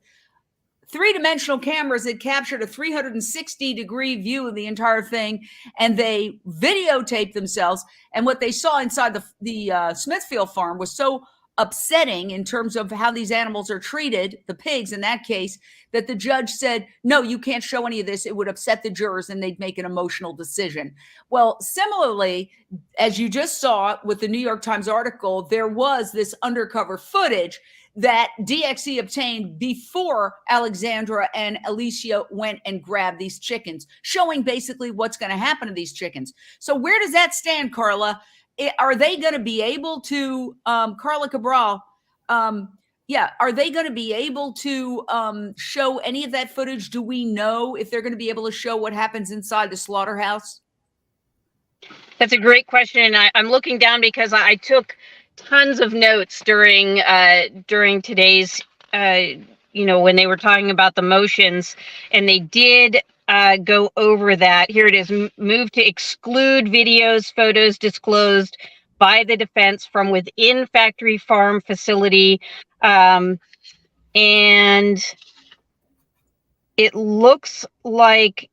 three-dimensional cameras that captured a 360-degree view of the entire thing, and they videotaped themselves. And what they saw inside the Smithfield farm was so upsetting in terms of how these animals are treated, the pigs in that case, that the judge said, no, you can't show any of this. It would upset the jurors and they'd make an emotional decision. Well, similarly, as you just saw with the New York Times article, there was this undercover footage that DXC obtained before Alexandra and Alicia went and grabbed these chickens, showing basically what's going to happen to these chickens. So where does that stand, Carla? Are they going to be able to, Carla Cabral, are they going to be able to show any of that footage? Do we know if they're going to be able to show what happens inside the slaughterhouse? That's a great question. And I'm looking down because I took tons of notes during today's, when they were talking about the motions, and they did go over that. Here it is. Move to exclude videos, photos disclosed by the defense from within factory farm facility. And it looks like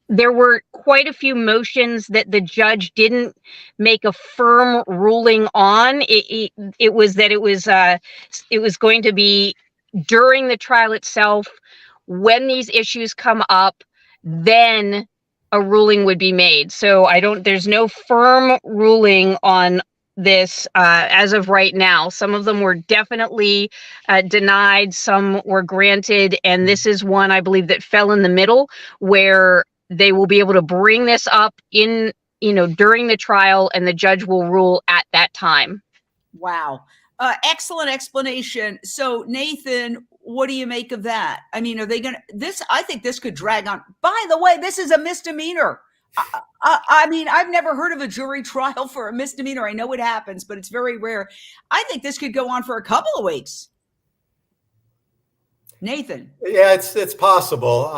there were quite a few motions that the judge didn't make a firm ruling on. It was going to be during the trial itself. When these issues come up, then a ruling would be made. So there's no firm ruling on this as of right now. Some of them were definitely denied, some were granted, and this is one I believe that fell in the middle, where they will be able to bring this up during the trial, and the judge will rule at that time. Wow. Excellent explanation. So Nathan, what do you make of that? I mean, are they going to, I think this could drag on. By the way, this is a misdemeanor. I mean, I've never heard of a jury trial for a misdemeanor. I know it happens, but it's very rare. I think this could go on for a couple of weeks. Nathan. Yeah, it's possible.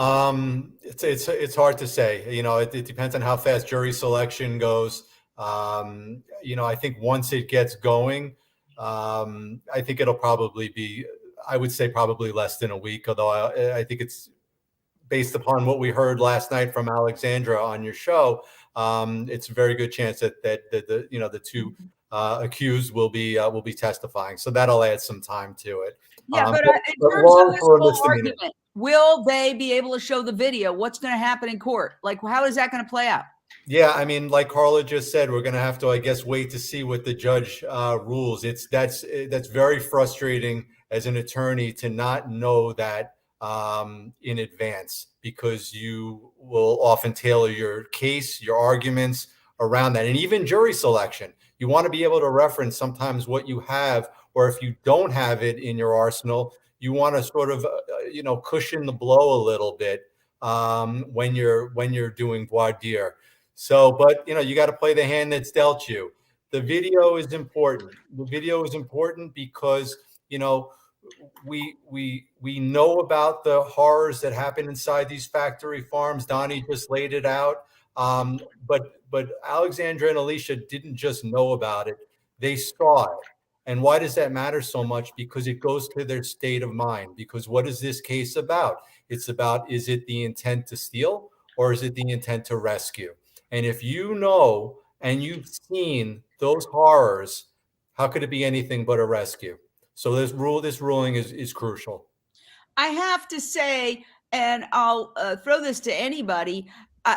It's hard to say. It depends on how fast jury selection goes. I think once it gets going, I think it'll probably be, I would say probably less than a week, although I think it's based upon what we heard last night from Alexandra on your show. It's a very good chance that the two accused will be testifying. So that'll add some time to it. Yeah, but in terms of this whole argument, will they be able to show the video? What's going to happen in court? Like, how is that going to play out? Yeah, I mean, like Carla just said, we're going to have to, I guess, wait to see what the judge rules. That's very frustrating as an attorney to not know that in advance, because you will often tailor your case, your arguments around that, and even jury selection. You want to be able to reference sometimes what you have, or if you don't have it in your arsenal, you want to sort of cushion the blow a little bit when you're doing voir dire. So, but you got to play the hand that's dealt you. The video is important. The video is important because we know about the horrors that happen inside these factory farms. Donnie just laid it out. But Alexandra and Alicia didn't just know about it; they saw it. And why does that matter so much? Because it goes to their state of mind. Because what is this case about? It's about, is it the intent to steal or is it the intent to rescue? And if you know and you've seen those horrors, how could it be anything but a rescue? So this ruling is crucial. I have to say, and I'll throw this to anybody,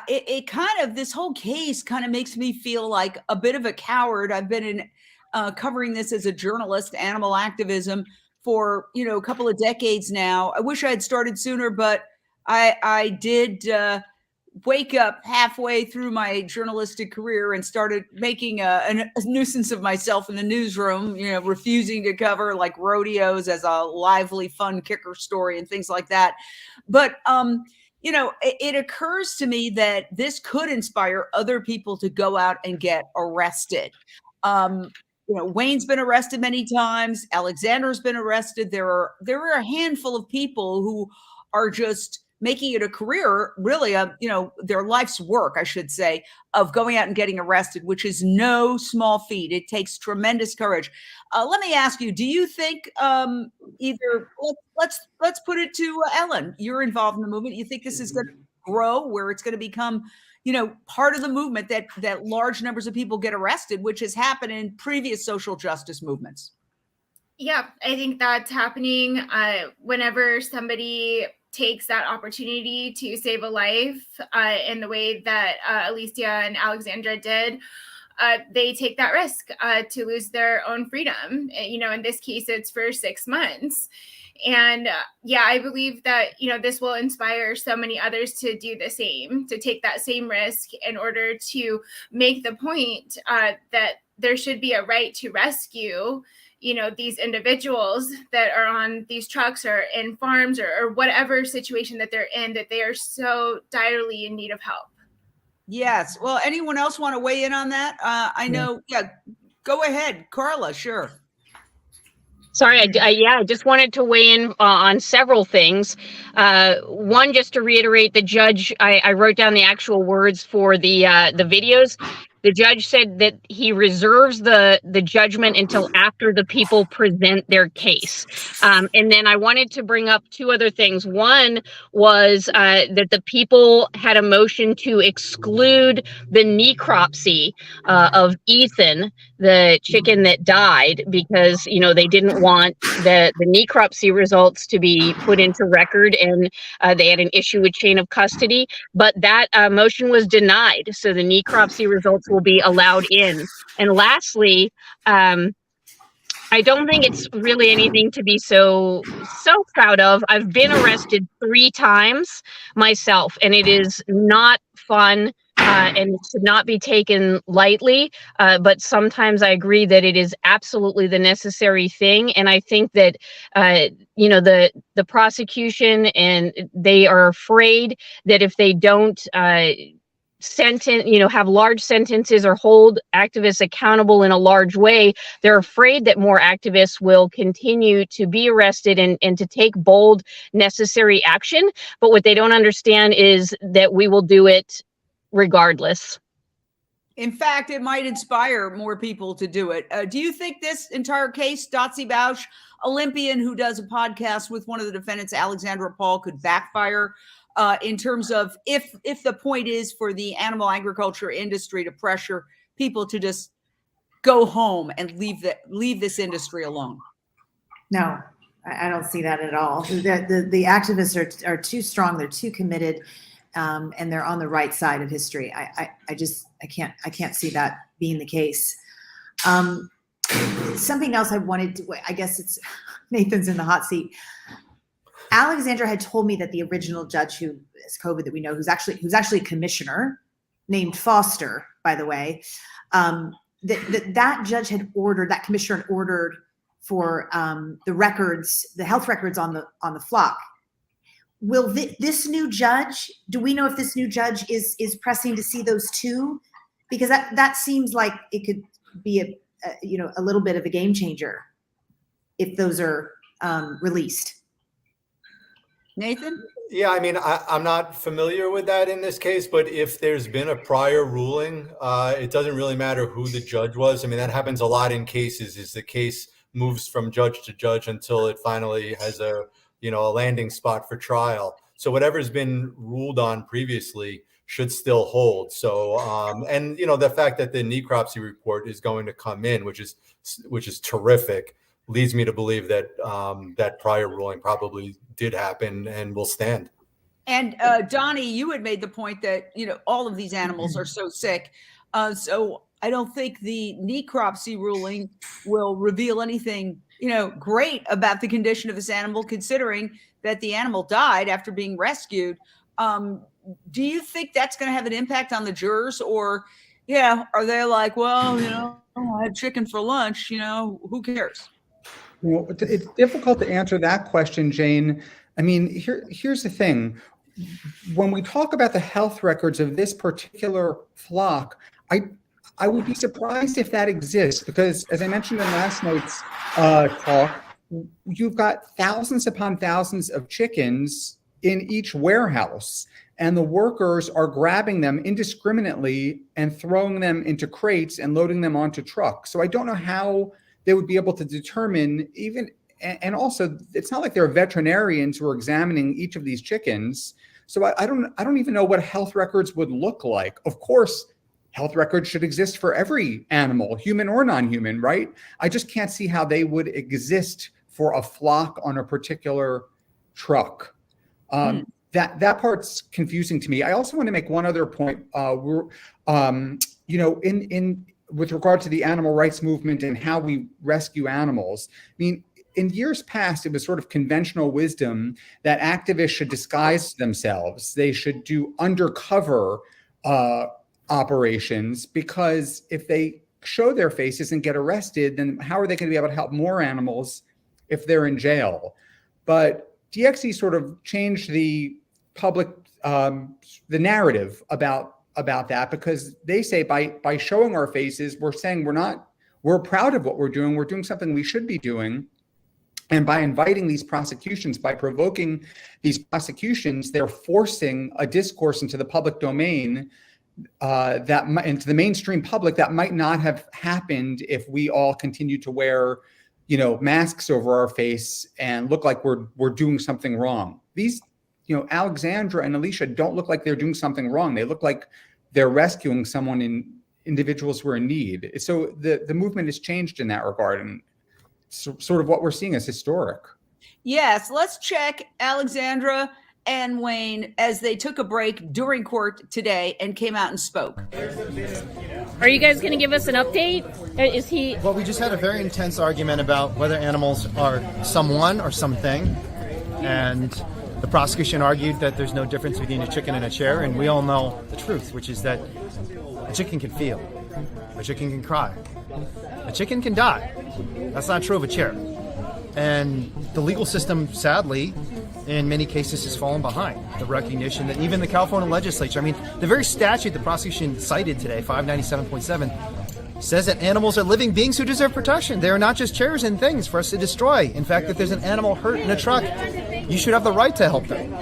it kind of, this whole case kind of makes me feel like a bit of a coward. I've been in covering this as a journalist, animal activism, for, you know, a couple of decades now. I wish I had started sooner, but I did wake up halfway through my journalistic career and started making a nuisance of myself in the newsroom, you know, refusing to cover like rodeos as a lively, fun kicker story and things like that. But, you know, it occurs to me that this could inspire other people to go out and get arrested. You know, Wayne's been arrested many times. Alexandra's been arrested. There are a handful of people who are just making it a career, really, you know, their life's work, I should say, of going out and getting arrested, which is no small feat. It takes tremendous courage. Let me ask you: do you think either? Let's put it to Ellen. You're involved in the movement. You think this is going to grow, where it's going to become, you know, part of the movement that large numbers of people get arrested, which has happened in previous social justice movements? Yeah, I think that's happening whenever somebody takes that opportunity to save a life in the way that Alicia and Alexandra did. They take that risk to lose their own freedom. You know, in this case, it's for 6 months. And yeah, I believe that, you know, this will inspire so many others to do the same, to take that same risk in order to make the point that there should be a right to rescue, you know, these individuals that are on these trucks or in farms or whatever situation that they're in, that they are so direly in need of help. Yes. Well, anyone else want to weigh in on that? I know. Yeah, go ahead, Carla. Sure. Sorry, I just wanted to weigh in on several things. One, just to reiterate, the judge, I wrote down the actual words for the videos. The judge said that he reserves the judgment until after the people present their case. And then I wanted to bring up two other things. One was that the people had a motion to exclude the necropsy of Ethan, the chicken that died, because, you know, they didn't want the necropsy results to be put into record, and they had an issue with chain of custody. But that motion was denied, so the necropsy results will be allowed in. And lastly, I don't think it's really anything to be so proud of. I've been arrested 3 times myself, and it is not fun. And it should not be taken lightly, but sometimes I agree that it is absolutely the necessary thing. And I think that, you know, the prosecution, and they are afraid that if they don't sentence, you know, have large sentences or hold activists accountable in a large way, they're afraid that more activists will continue to be arrested and to take bold, necessary action. But what they don't understand is that we will do it regardless. In fact, it might inspire more people to do it. Do you think this entire case, Dotsie Bausch, Olympian who does a podcast with one of the defendants, Alexandra Paul, could backfire in terms of if the point is for the animal agriculture industry to pressure people to just go home and leave this industry alone? No, I don't see that at all. The activists are too strong. They're too committed. And they're on the right side of history. I can't see that being the case. Something else I wanted to, I guess it's Nathan's in the hot seat. Alexandra had told me that the original judge who is COVID that we know, who's actually a commissioner named Foster, by the way, that judge had ordered, that commissioner had ordered for the records, the health records on the flock. Will this new judge, do we know if this new judge is pressing to see those too? Because that seems like it could be a little bit of a game changer if those are released. Nathan? Yeah, I mean, I'm not familiar with that in this case, but if there's been a prior ruling, it doesn't really matter who the judge was. I mean, that happens a lot in cases, is the case moves from judge to judge until it finally has a landing spot for trial. So whatever's been ruled on previously should still hold. So, and the fact that the necropsy report is going to come in, which is terrific, leads me to believe that that prior ruling probably did happen and will stand. And Donnie, you had made the point that, all of these animals are so sick. So I don't think the necropsy ruling will reveal anything, great about the condition of this animal, considering that the animal died after being rescued. Do you think that's going to have an impact on the jurors, or, are they like, well, I had chicken for lunch, who cares? Well, it's difficult to answer that question, Jane. I mean, here's the thing. When we talk about the health records of this particular flock, I would be surprised if that exists, because as I mentioned in last night's talk, you've got thousands upon thousands of chickens in each warehouse, and the workers are grabbing them indiscriminately and throwing them into crates and loading them onto trucks. So I don't know how they would be able to determine and also it's not like there are veterinarians who are examining each of these chickens. So I don't even know what health records would look like. Of course, health records should exist for every animal, human or non-human, right? I just can't see how they would exist for a flock on a particular truck. That part's confusing to me. I also want to make one other point. With regard to the animal rights movement and how we rescue animals. I mean, in years past, it was sort of conventional wisdom that activists should disguise themselves. They should do undercover operations, because if they show their faces and get arrested, then how are they going to be able to help more animals if they're in jail? But DXE sort of changed the public, the narrative about that, because they say by showing our faces, we're saying we're proud of what we're doing something we should be doing. And by inviting these prosecutions, by provoking these prosecutions, they're forcing a discourse into the public domain into the mainstream public that might not have happened if we all continue to wear, masks over our face and look like we're doing something wrong. These, Alexandra and Alicia don't look like they're doing something wrong. They look like they're rescuing individuals who are in need. So the movement has changed in that regard, and sort of what we're seeing is historic. Yes, let's check Alexandra and Wayne as they took a break during court today and came out and spoke. Are you guys going to give us an update? Is he? Well, we just had a very intense argument about whether animals are someone or something, and the prosecution argued that there's no difference between a chicken and a chair, and we all know the truth, which is that a chicken can feel, a chicken can cry, a chicken can die. That's not true of a chair. And the legal system, sadly, in many cases has fallen behind the recognition that even the California legislature, I mean, the very statute the prosecution cited today, 597.7, says that animals are living beings who deserve protection. They are not just chairs and things for us to destroy. In fact, if there's an animal hurt in a truck, you should have the right to help them.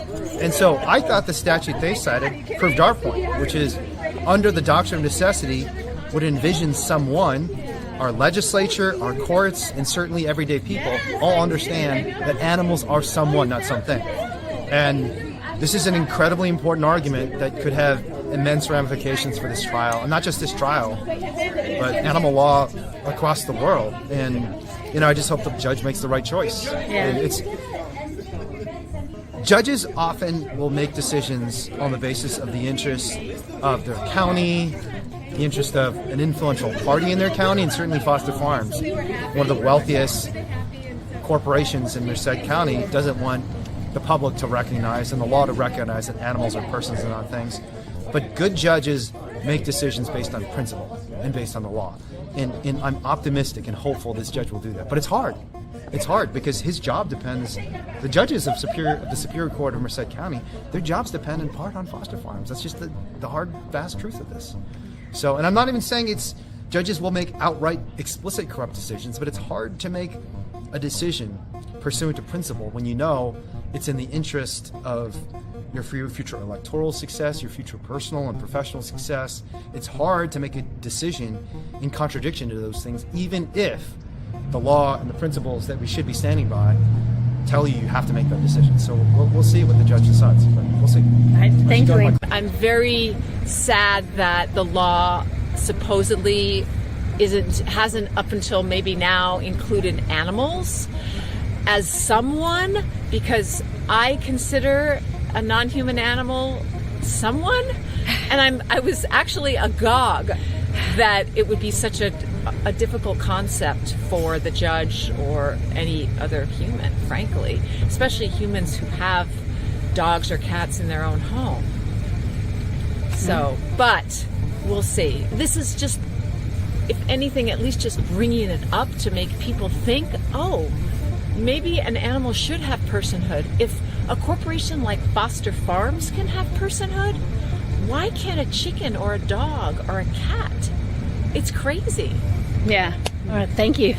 And so I thought the statute they cited proved our point, which is under the doctrine of necessity would envision someone, our legislature, our courts, and certainly everyday people all understand that animals are someone, not something. And this is an incredibly important argument that could have immense ramifications for this trial, and not just this trial, but animal law across the world. And, I just hope the judge makes the right choice. Yeah. Judges often will make decisions on the basis of the interests of their county, the interest of an influential party in their county, and certainly Foster Farms, one of the wealthiest corporations in Merced County, doesn't want the public to recognize and the law to recognize that animals are persons and not things. But good judges make decisions based on principle and based on the law. And I'm optimistic and hopeful this judge will do that. But it's hard. It's hard because his job depends, the judges of the Superior Court of Merced County, their jobs depend in part on Foster Farms. That's just the hard, vast truth of this. So, and I'm not even saying it's Judges will make outright explicit corrupt decisions, but it's hard to make a decision pursuant to principle when you know it's in the interest of your future electoral success, your future personal and professional success. It's hard to make a decision in contradiction to those things, even if the law and the principles that we should be standing by tell you have to make that decision. So we'll see what the judge decides, but we'll see. Thank you. I'm very sad that the law supposedly hasn't up until maybe now included animals. As someone, because I consider a non-human animal someone, and I was actually agog that it would be such a difficult concept for the judge or any other human, frankly, especially humans who have dogs or cats in their own home. So, but we'll see. This is just, if anything, at least just bringing it up to make people think, oh, maybe an animal should have personhood. If a corporation like Foster Farms can have personhood, why can't a chicken or a dog or a cat? It's crazy. Yeah. All right. Thank you.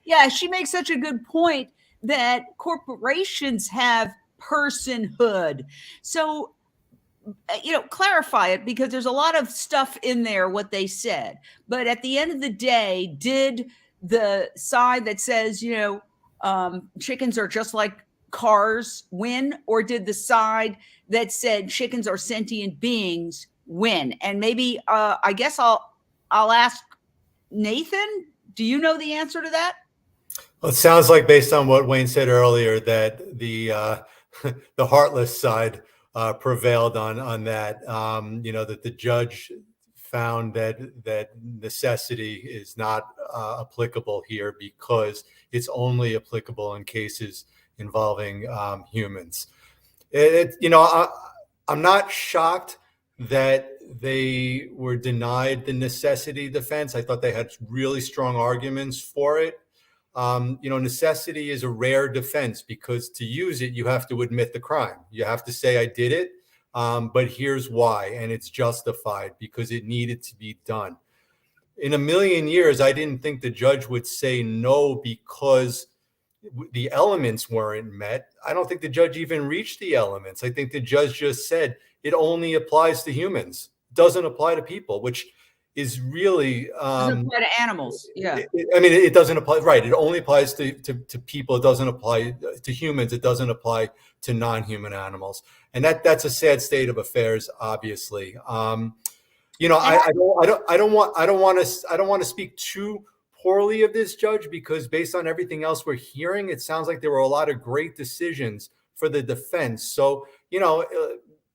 Yeah, she makes such a good point that corporations have personhood. So, clarify it, because there's a lot of stuff in there, what they said. But at the end of the day, did the side that says, chickens are just like cars win, or did the side that said chickens are sentient beings win? And maybe I guess I'll ask Nathan, do you know the answer to that? Well, it sounds like, based on what Wayne said earlier, that the the heartless side prevailed on that. That the judge found that necessity is not applicable here because it's only applicable in cases involving humans. I'm not shocked that they were denied the necessity defense. I thought they had really strong arguments for it. Necessity is a rare defense because to use it, you have to admit the crime. You have to say, I did it, but here's why. And it's justified because it needed to be done. In a million years, I didn't think the judge would say no because the elements weren't met. I don't think the judge even reached the elements. I think the judge just said it only applies to humans, doesn't apply to people, which is really Doesn't apply to animals. Yeah. It doesn't apply, right? It only applies to people. It doesn't apply to humans. It doesn't apply to non-human animals, and that's a sad state of affairs. Obviously, I don't want to speak too poorly of this judge because based on everything else we're hearing, it sounds like there were a lot of great decisions for the defense. So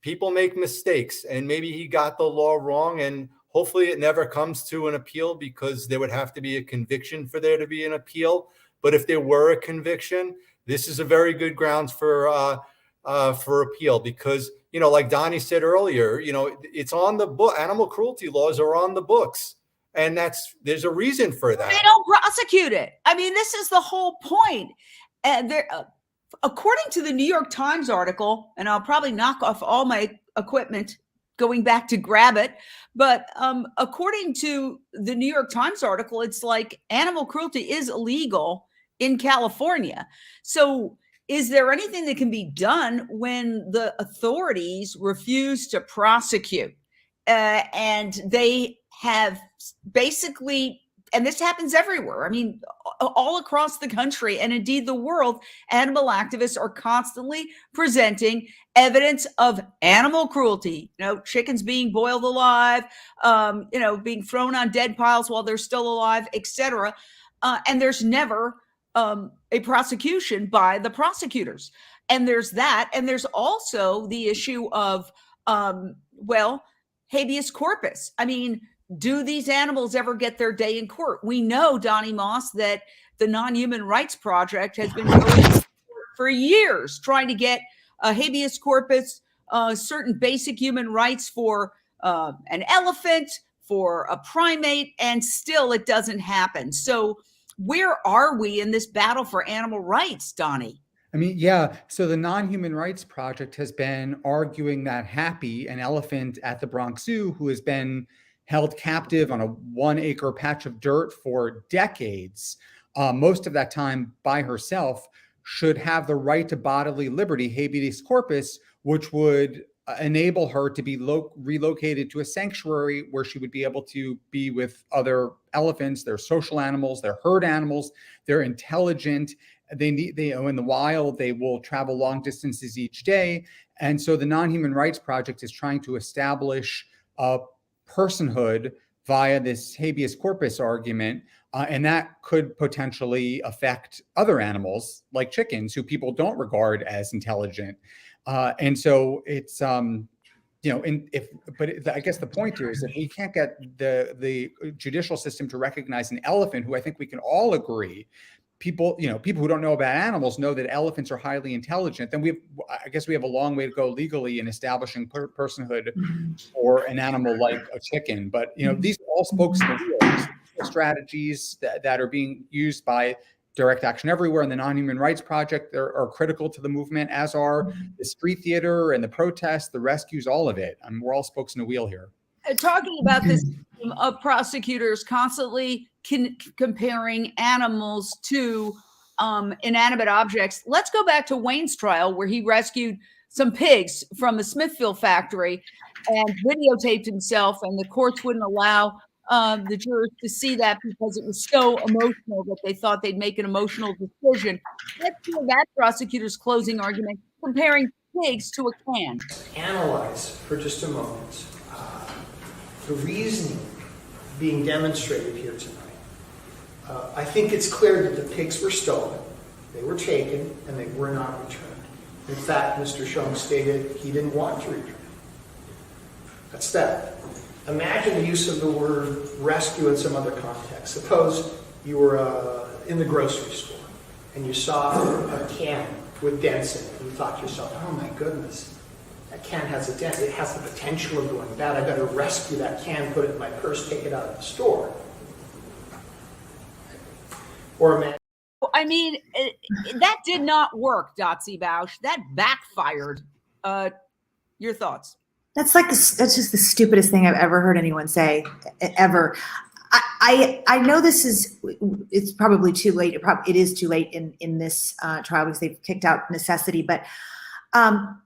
people make mistakes, and maybe he got the law wrong, and hopefully it never comes to an appeal because there would have to be a conviction for there to be an appeal. But if there were a conviction, this is a very good grounds for appeal because, like Donnie said earlier, it's on the book. Animal cruelty laws are on the books. And there's a reason for that. They don't prosecute it. This is the whole point. According to the New York Times article, and I'll probably knock off all my equipment going back to grab it. But according to the New York Times article, it's like animal cruelty is illegal in California. So is there anything that can be done when the authorities refuse to prosecute? And they have basically, and this happens everywhere. All across the country and indeed the world, animal activists are constantly presenting evidence of animal cruelty, chickens being boiled alive, being thrown on dead piles while they're still alive, etc. And there's never a prosecution by the prosecutors. And there's that. And there's also the issue of, habeas corpus. Do these animals ever get their day in court? We know, Donnie Moss, that the Non-Human Rights Project has been going for years trying to get a habeas corpus, certain basic human rights for an elephant, for a primate, and still it doesn't happen. So where are we in this battle for animal rights, Donnie? So the Non-Human Rights Project has been arguing that Happy, an elephant at the Bronx Zoo who has been held captive on a 1 acre patch of dirt for decades, most of that time by herself, should have the right to bodily liberty, habeas corpus, which would enable her to be relocated to a sanctuary where she would be able to be with other elephants. They're social animals, they're herd animals, they're intelligent. In the wild, they will travel long distances each day. And so the Non-Human Rights Project is trying to establish a personhood via this habeas corpus argument. And that could potentially affect other animals like chickens, who people don't regard as intelligent. And so it's, I guess the point here is that we can't get the judicial system to recognize an elephant, who I think we can all agree, people who don't know about animals know that elephants are highly intelligent. Then I guess we have a long way to go legally in establishing personhood for an animal like a chicken. But, these are all spokes in the wheel strategies that are being used by Direct Action Everywhere and the Non-Human Rights Project are critical to the movement, as are the street theater and the protests, the rescues, all of it. We're all spokes in the wheel here. Talking about this of prosecutors constantly comparing animals to inanimate objects. Let's go back to Wayne's trial, where he rescued some pigs from the Smithville factory and videotaped himself, and the courts wouldn't allow the jurors to see that because it was so emotional that they thought they'd make an emotional decision. Let's hear that prosecutor's closing argument comparing pigs to a can. Analyze for just a moment the reasoning being demonstrated here tonight. I think it's clear that the pigs were stolen, they were taken, and they were not returned. In fact, Mr. Shum stated he didn't want to return. That's that. Imagine the use of the word rescue in some other context. Suppose you were in the grocery store and you saw a can with dents in it, and you thought to yourself, oh my goodness, that can has a dent. It has the potential of going bad. I better rescue that can, put it in my purse, take it out of the store. Or imagine. I mean, that did not work, Dotsie Bausch. That backfired. Your thoughts? That's just the stupidest thing I've ever heard anyone say, ever. I know it's probably too late. It is too late in this trial because they've kicked out necessity. But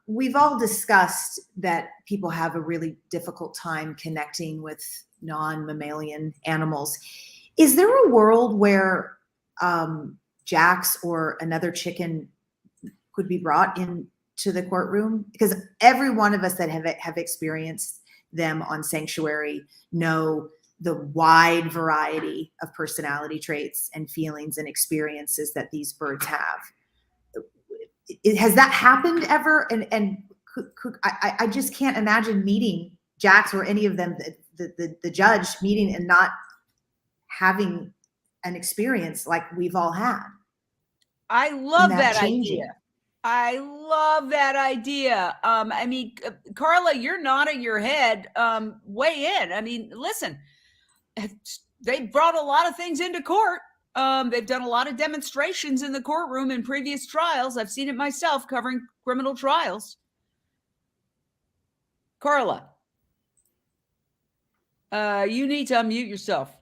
we've all discussed that people have a really difficult time connecting with non-mammalian animals. Is there a world where Jax or another chicken could be brought into the courtroom? Because every one of us that have experienced them on Sanctuary know the wide variety of personality traits and feelings and experiences that these birds have. Has that happened ever? And I just can't imagine meeting Jax or any of them, the judge meeting and not having an experience like we've all had. I love that idea. I love that idea. I mean, Carla, you're nodding your head. Weigh in. I mean, listen, they brought a lot of things into court. They've done a lot of demonstrations in the courtroom in previous trials. I've seen it myself covering criminal trials. Carla, you need to unmute yourself.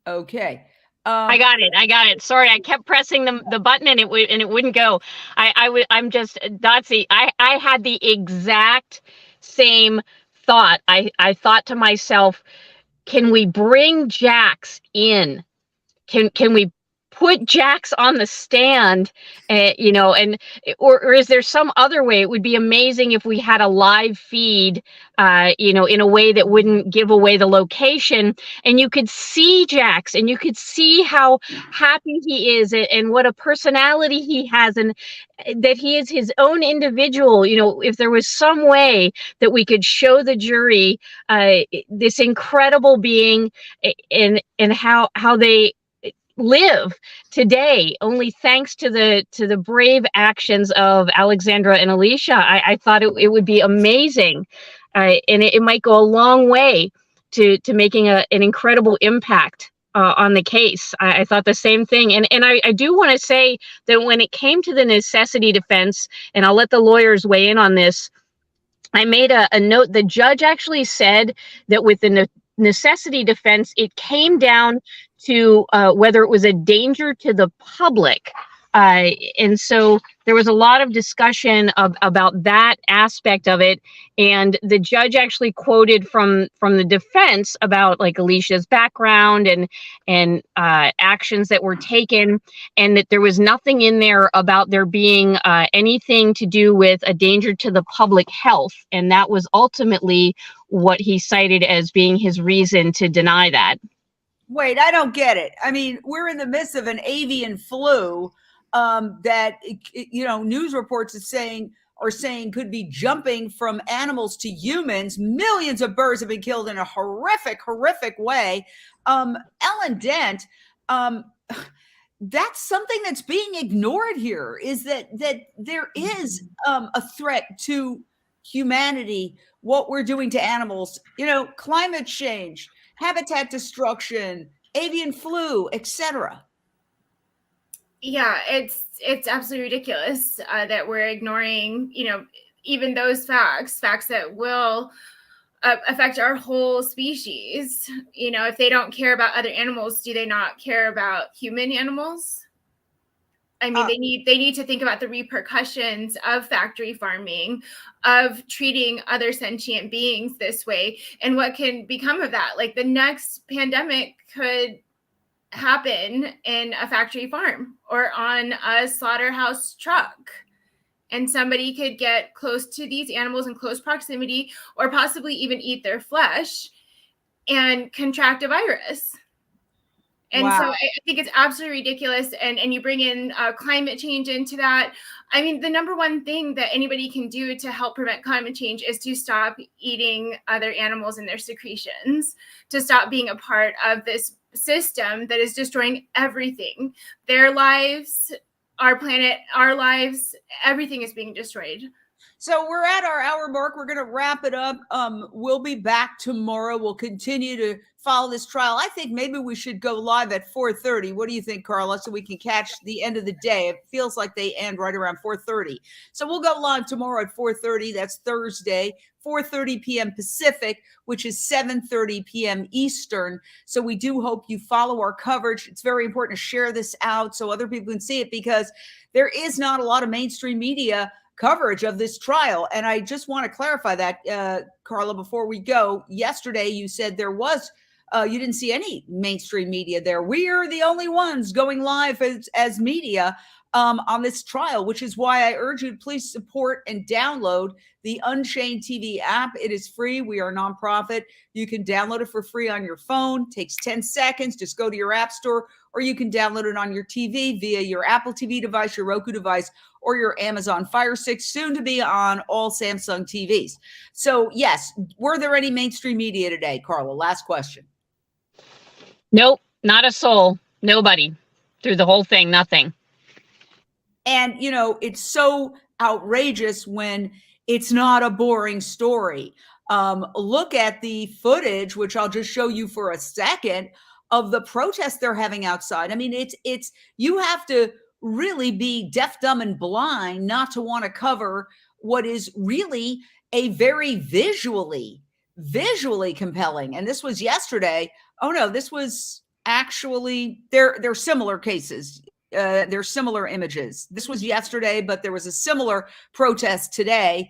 Okay. I got it. Sorry, I kept pressing the button and it wouldn't go. I'm just Dotsie. I had the exact same thought. I thought to myself, can we bring Jax in? Can we put Jax on the stand, or is there some other way? It would be amazing if we had a live feed, in a way that wouldn't give away the location, and you could see Jax and you could see how happy he is and what a personality he has, and that he is his own individual. If there was some way that we could show the jury this incredible being and how they live today, only thanks to the brave actions of Alexandra and Alicia. I thought it would be amazing, and it might go a long way to making an incredible impact on the case. I thought the same thing, and I do want to say that when it came to the necessity defense, and I'll let the lawyers weigh in on this, I made a note. The judge actually said that with the necessity defense, it came down to whether it was a danger to the public. And so there was a lot of discussion about that aspect of it. And the judge actually quoted from the defense about like Alicia's background and actions that were taken, and that there was nothing in there about there being anything to do with a danger to the public health. And that was ultimately what he cited as being his reason to deny that. Wait, I don't get it. I mean, we're in the midst of an avian flu that, you know, news reports are saying could be jumping from animals to humans. Millions of birds have been killed in a horrific way. Ellen Dent, that's something that's being ignored here, is that there is a threat to humanity, what we're doing to animals, you know, climate change, habitat destruction, avian flu, etc. Yeah, it's absolutely ridiculous that we're ignoring, you know, even those facts that will affect our whole species. You know, if they don't care about other animals, do they not care about human animals? I mean, they need to think about the repercussions of factory farming, of treating other sentient beings this way, and what can become of that. Like the next pandemic could happen in a factory farm or on a slaughterhouse truck, and somebody could get close to these animals in close proximity, or possibly even eat their flesh and contract a virus. And Wow. so I think it's absolutely ridiculous. And you bring in climate change into that. I mean, the number one thing that anybody can do to help prevent climate change is to stop eating other animals and their secretions, to stop being a part of this system that is destroying everything. Their lives, our planet, our lives, everything is being destroyed. So we're at our hour mark. We're going to wrap it up. We'll be back tomorrow. We'll continue to follow this trial. I think maybe we should go live at 4:30. What do you think, Carla? So we can catch the end of the day. It feels like they end right around 4:30. So we'll go live tomorrow at 4:30. That's Thursday, 4:30 p.m. Pacific, which is 7:30 p.m. Eastern. So we do hope you follow our coverage. It's very important to share this out so other people can see it, because there is not a lot of mainstream media coverage of this trial. And I just want to clarify that, Carla, before we go. Yesterday, you said there was, you didn't see any mainstream media there. We are the only ones going live as media on this trial, which is why I urge you to please support and download the Unchained TV app. It is free. We are a nonprofit. You can download it for free on your phone. It takes 10 seconds. Just go to your app store, or you can download it on your TV via your Apple TV device, your Roku device, or your Amazon Fire Stick, soon to be on all Samsung TVs. So yes, were there any mainstream media today, Carla? Last question. Nope, not a soul. Nobody. Through the whole thing, nothing. And, you know, it's so outrageous when it's not a boring story. Look at the footage, which I'll just show you for a second, of the protests they're having outside. I mean, it's you have to really be deaf, dumb, and blind not to want to cover what is really a very visually compelling. And this was yesterday. Oh no, this was actually, they're similar cases. They're similar images. This was yesterday, but there was a similar protest today.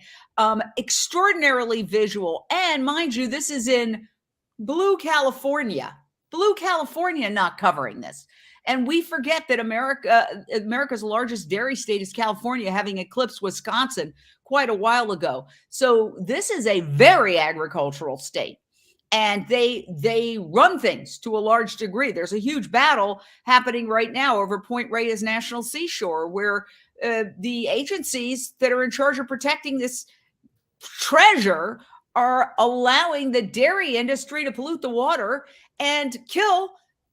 Extraordinarily visual. And mind you, this is in Blue California. Blue California not covering this. And we forget that America's largest dairy state is California, having eclipsed Wisconsin quite a while ago. So this is a very agricultural state. And they run things to a large degree. There's a huge battle happening right now over Point Reyes National Seashore, where the agencies that are in charge of protecting this treasure are allowing the dairy industry to pollute the water and kill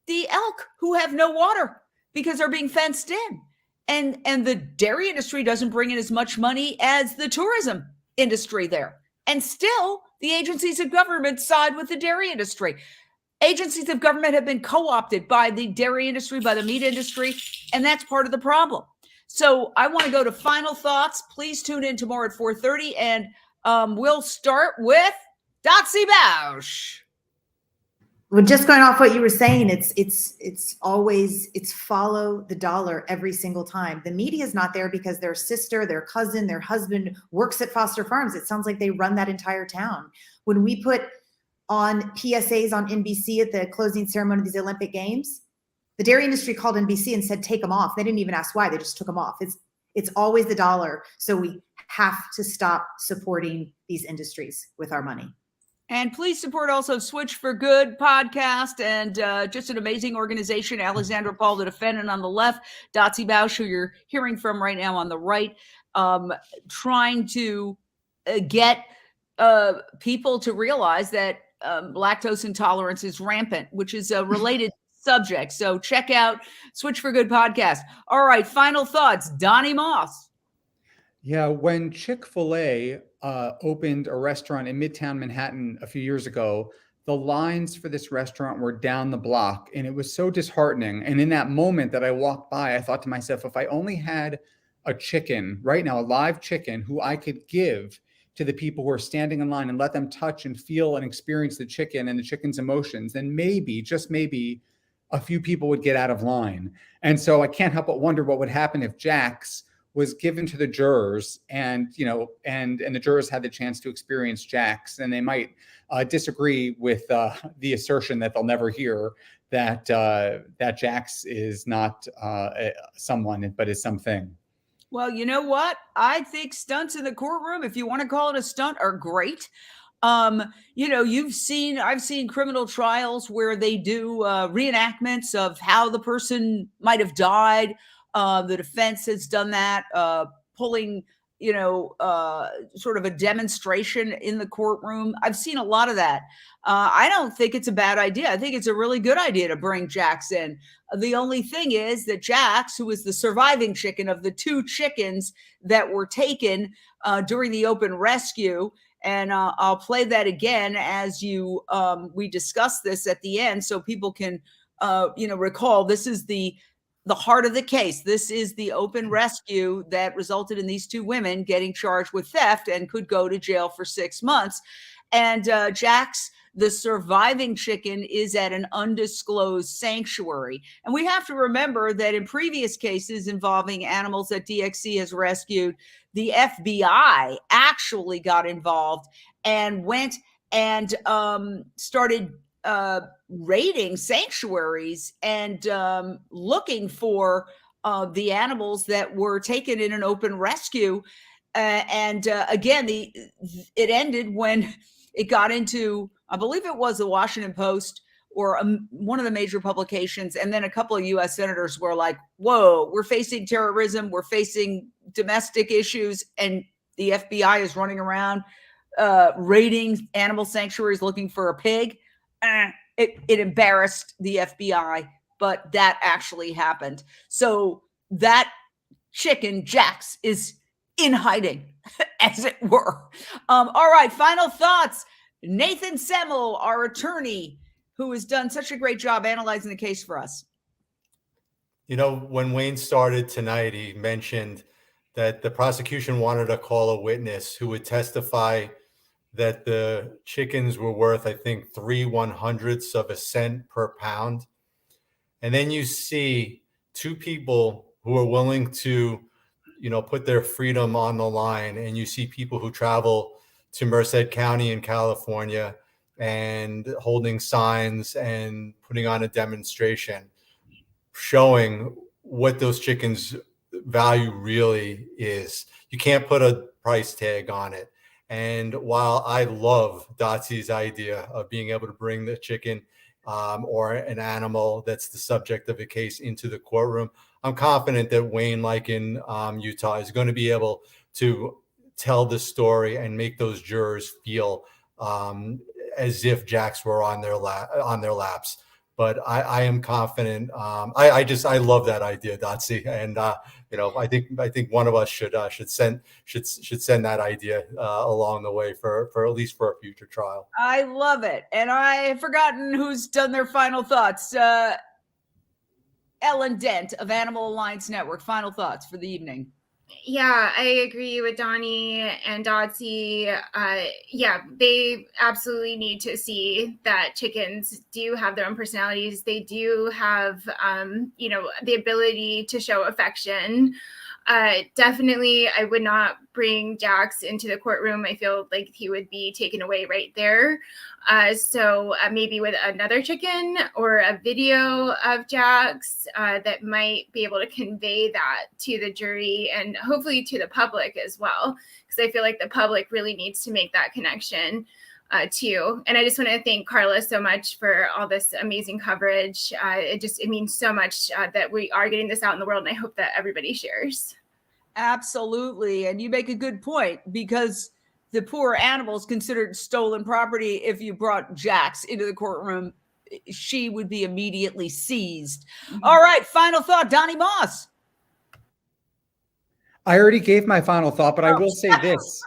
the elk who have no water because they're being fenced in. And the dairy industry doesn't bring in as much money as the tourism industry there. And still, the agencies of government side with the dairy industry. Agencies of government have been co-opted by the dairy industry, by the meat industry, and that's part of the problem. So I want to go to final thoughts. Please tune in tomorrow at 4:30. And We'll start with Dotsie Bausch. Well, just going off what you were saying, it's always follow the dollar every single time. The media is not there because their sister, their cousin, their husband works at Foster Farms. It sounds like they run that entire town. When we put on PSAs on NBC at the closing ceremony of these Olympic Games, the dairy industry called NBC and said, take them off. They didn't even ask why, they just took them off. It's always the dollar. So we have to stop supporting these industries with our money. And please support also Switch for Good podcast and just an amazing organization, Alexandra Paul, the defendant on the left, Dotsie Bausch, who you're hearing from right now on the right, trying to get people to realize that lactose intolerance is rampant, which is a related subject. So check out Switch for Good podcast. All right, final thoughts, Donnie Moss. Yeah, when Chick-fil-A opened a restaurant in Midtown Manhattan a few years ago, the lines for this restaurant were down the block, and it was so disheartening. And in that moment that I walked by, I thought to myself, if I only had a chicken right now, a live chicken who I could give to the people who are standing in line and let them touch and feel and experience the chicken and the chicken's emotions, then maybe, just maybe, a few people would get out of line. And so I can't help but wonder what would happen if Jack's was given to the jurors, and and the jurors had the chance to experience Jack's, and they might disagree with the assertion that they'll never hear that that Jack's is not someone, but is something. Well, you know what? I think stunts in the courtroom, if you want to call it a stunt, are great. I've seen criminal trials where they do reenactments of how the person might have died. The defense has done that, pulling, sort of a demonstration in the courtroom. I've seen a lot of that. I don't think it's a bad idea. I think it's a really good idea to bring Jax in. The only thing is that Jax, who is the surviving chicken of the two chickens that were taken during the open rescue, and I'll play that again as we discuss this at the end so people can, recall this is the heart of the case. This is the open rescue that resulted in these two women getting charged with theft and could go to jail for 6 months. And Jax, the surviving chicken, is at an undisclosed sanctuary. And we have to remember that in previous cases involving animals that DXC has rescued, the FBI actually got involved and went and started raiding sanctuaries and looking for the animals that were taken in an open rescue. Again, it ended when it got into, I believe it was the Washington Post or one of the major publications. And then a couple of US senators were like, whoa, we're facing terrorism. We're facing domestic issues. And the FBI is running around raiding animal sanctuaries looking for a pig. It embarrassed the FBI, but that actually happened. So that chicken, Jax, is in hiding, as it were. All right, final thoughts. Nathan Semmel, our attorney, who has done such a great job analyzing the case for us. When Wayne started tonight, he mentioned that the prosecution wanted to call a witness who would testify that the chickens were worth, I think, 3/100ths of a cent per pound. And then you see two people who are willing to, put their freedom on the line. And you see people who travel to Merced County in California and holding signs and putting on a demonstration, showing what those chickens' value really is. You can't put a price tag on it. And while I love Dotsie's idea of being able to bring the chicken or an animal that's the subject of a case into the courtroom, I'm confident that Wayne, like in Utah, is going to be able to tell the story and make those jurors feel as if Jax were on their laps. But I am confident. I love that idea, Dotsie, and I think one of us should send that idea along the way for at least for a future trial. I love it, and I have forgotten who's done their final thoughts. Ellen Dent of Animal Alliance Network. Final thoughts for the evening. Yeah, I agree with Donnie and Dotsie. Yeah, they absolutely need to see that chickens do have their own personalities. They do have, the ability to show affection. Definitely, I would not bring Jax into the courtroom. I feel like he would be taken away right there. So maybe with another chicken or a video of Jax that might be able to convey that to the jury and hopefully to the public as well, because I feel like the public really needs to make that connection too. And I just want to thank Carla so much for all this amazing coverage. It means so much that we are getting this out in the world, and I hope that everybody shares. Absolutely. And you make a good point, because the poor animals considered stolen property. If you brought Jax into the courtroom, she would be immediately seized. All right. Final thought, Donnie Moss. I already gave my final thought, but I will say this,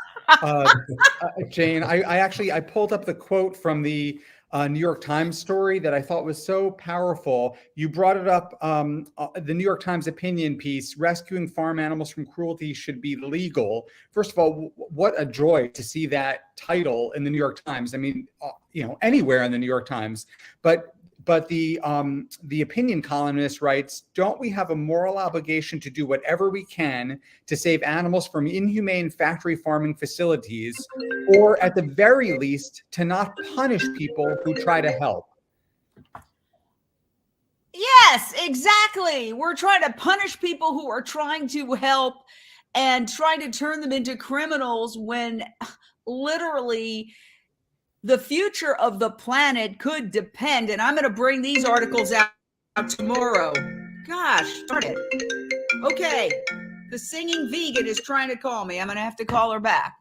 Jane, I pulled up the quote from the New York Times story that I thought was so powerful. You brought it up, the New York Times opinion piece, rescuing farm animals from cruelty should be legal. First of all, what a joy to see that title in the New York Times. I mean, anywhere in the New York Times, but the opinion columnist writes, don't we have a moral obligation to do whatever we can to save animals from inhumane factory farming facilities, or at the very least, to not punish people who try to help? Yes, exactly. We're trying to punish people who are trying to help and trying to turn them into criminals when literally the future of the planet could depend. And I'm going to bring these articles out tomorrow. Gosh, darn it. Okay. The singing vegan is trying to call me. I'm going to have to call her back.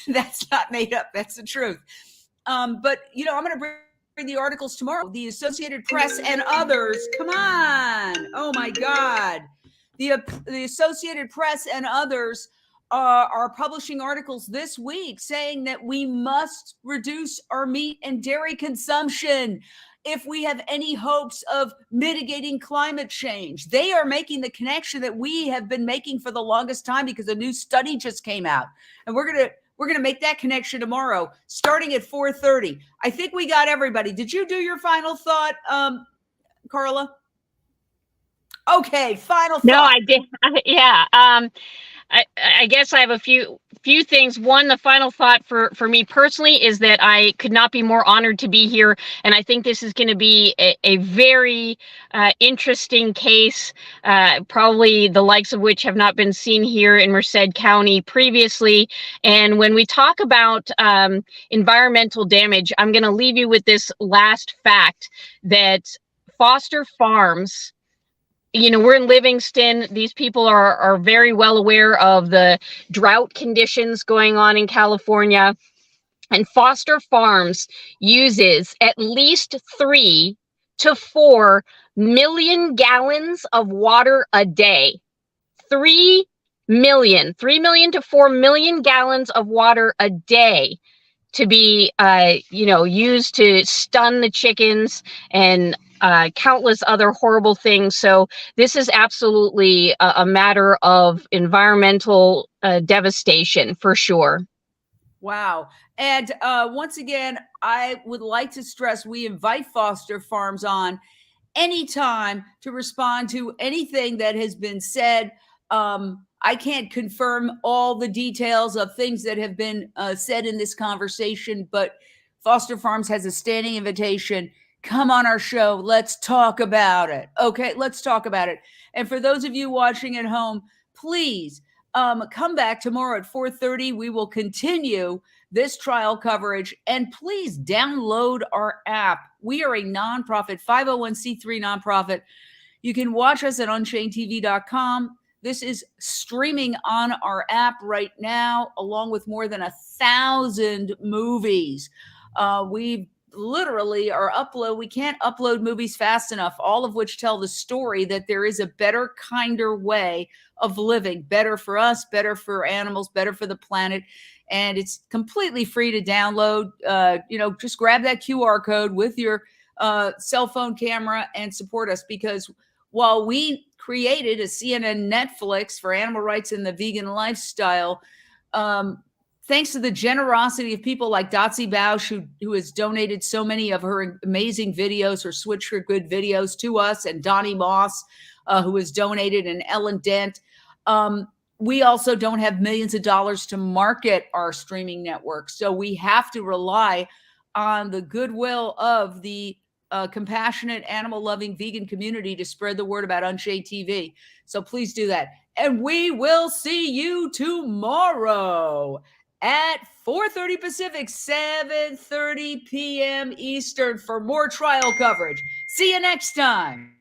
That's not made up. That's the truth. But, I'm going to bring the articles tomorrow. The Associated Press and others. Come on. Oh, my God. The Associated Press and others are publishing articles this week saying that we must reduce our meat and dairy consumption if we have any hopes of mitigating climate change. They are making the connection that we have been making for the longest time, because a new study just came out, and we're going to make that connection tomorrow starting at 4:30. I think we got everybody. Did you do your final thought, Carla? Okay, final thought. No, I did. Yeah. I guess I have a few things. One, the final thought for me personally is that I could not be more honored to be here. And I think this is going to be a very interesting case, probably the likes of which have not been seen here in Merced County previously. And when we talk about environmental damage, I'm going to leave you with this last fact, that Foster Farms, we're in Livingston. These people are very well aware of the drought conditions going on in California. And Foster Farms uses at least 3 to 4 million gallons of water a day. 3 million to 4 million gallons of water a day to be, used to stun the chickens and countless other horrible things. So this is absolutely a matter of environmental devastation for sure. Wow. And once again, I would like to stress, we invite Foster Farms on anytime to respond to anything that has been said. I can't confirm all the details of things that have been said in this conversation, but Foster Farms has a standing invitation. Come on our show. Let's talk about it. Okay, let's talk about it. And for those of you watching at home, please come back tomorrow at 4:30. We will continue this trial coverage, and please download our app. We are a nonprofit, 501c3 nonprofit. You can watch us at UnchainedTV.com. This is streaming on our app right now, along with more than 1,000 movies. We literally we can't upload movies fast enough, all of which tell the story that there is a better, kinder way of living, better for us, better for animals, better for the planet. And it's completely free to download. Just grab that QR code with your cell phone camera and support us, because while we created a CNN Netflix for animal rights and the vegan lifestyle. Thanks to the generosity of people like Dotsie Bausch, who has donated so many of her amazing videos, her Switch for Good videos to us, and Donnie Moss, who has donated, and Ellen Dent. We also don't have millions of dollars to market our streaming network. So we have to rely on the goodwill of the compassionate, animal-loving vegan community to spread the word about Unchained TV. So please do that. And we will see you tomorrow at 4:30 Pacific, 7:30 p.m. Eastern for more trial coverage. See you next time.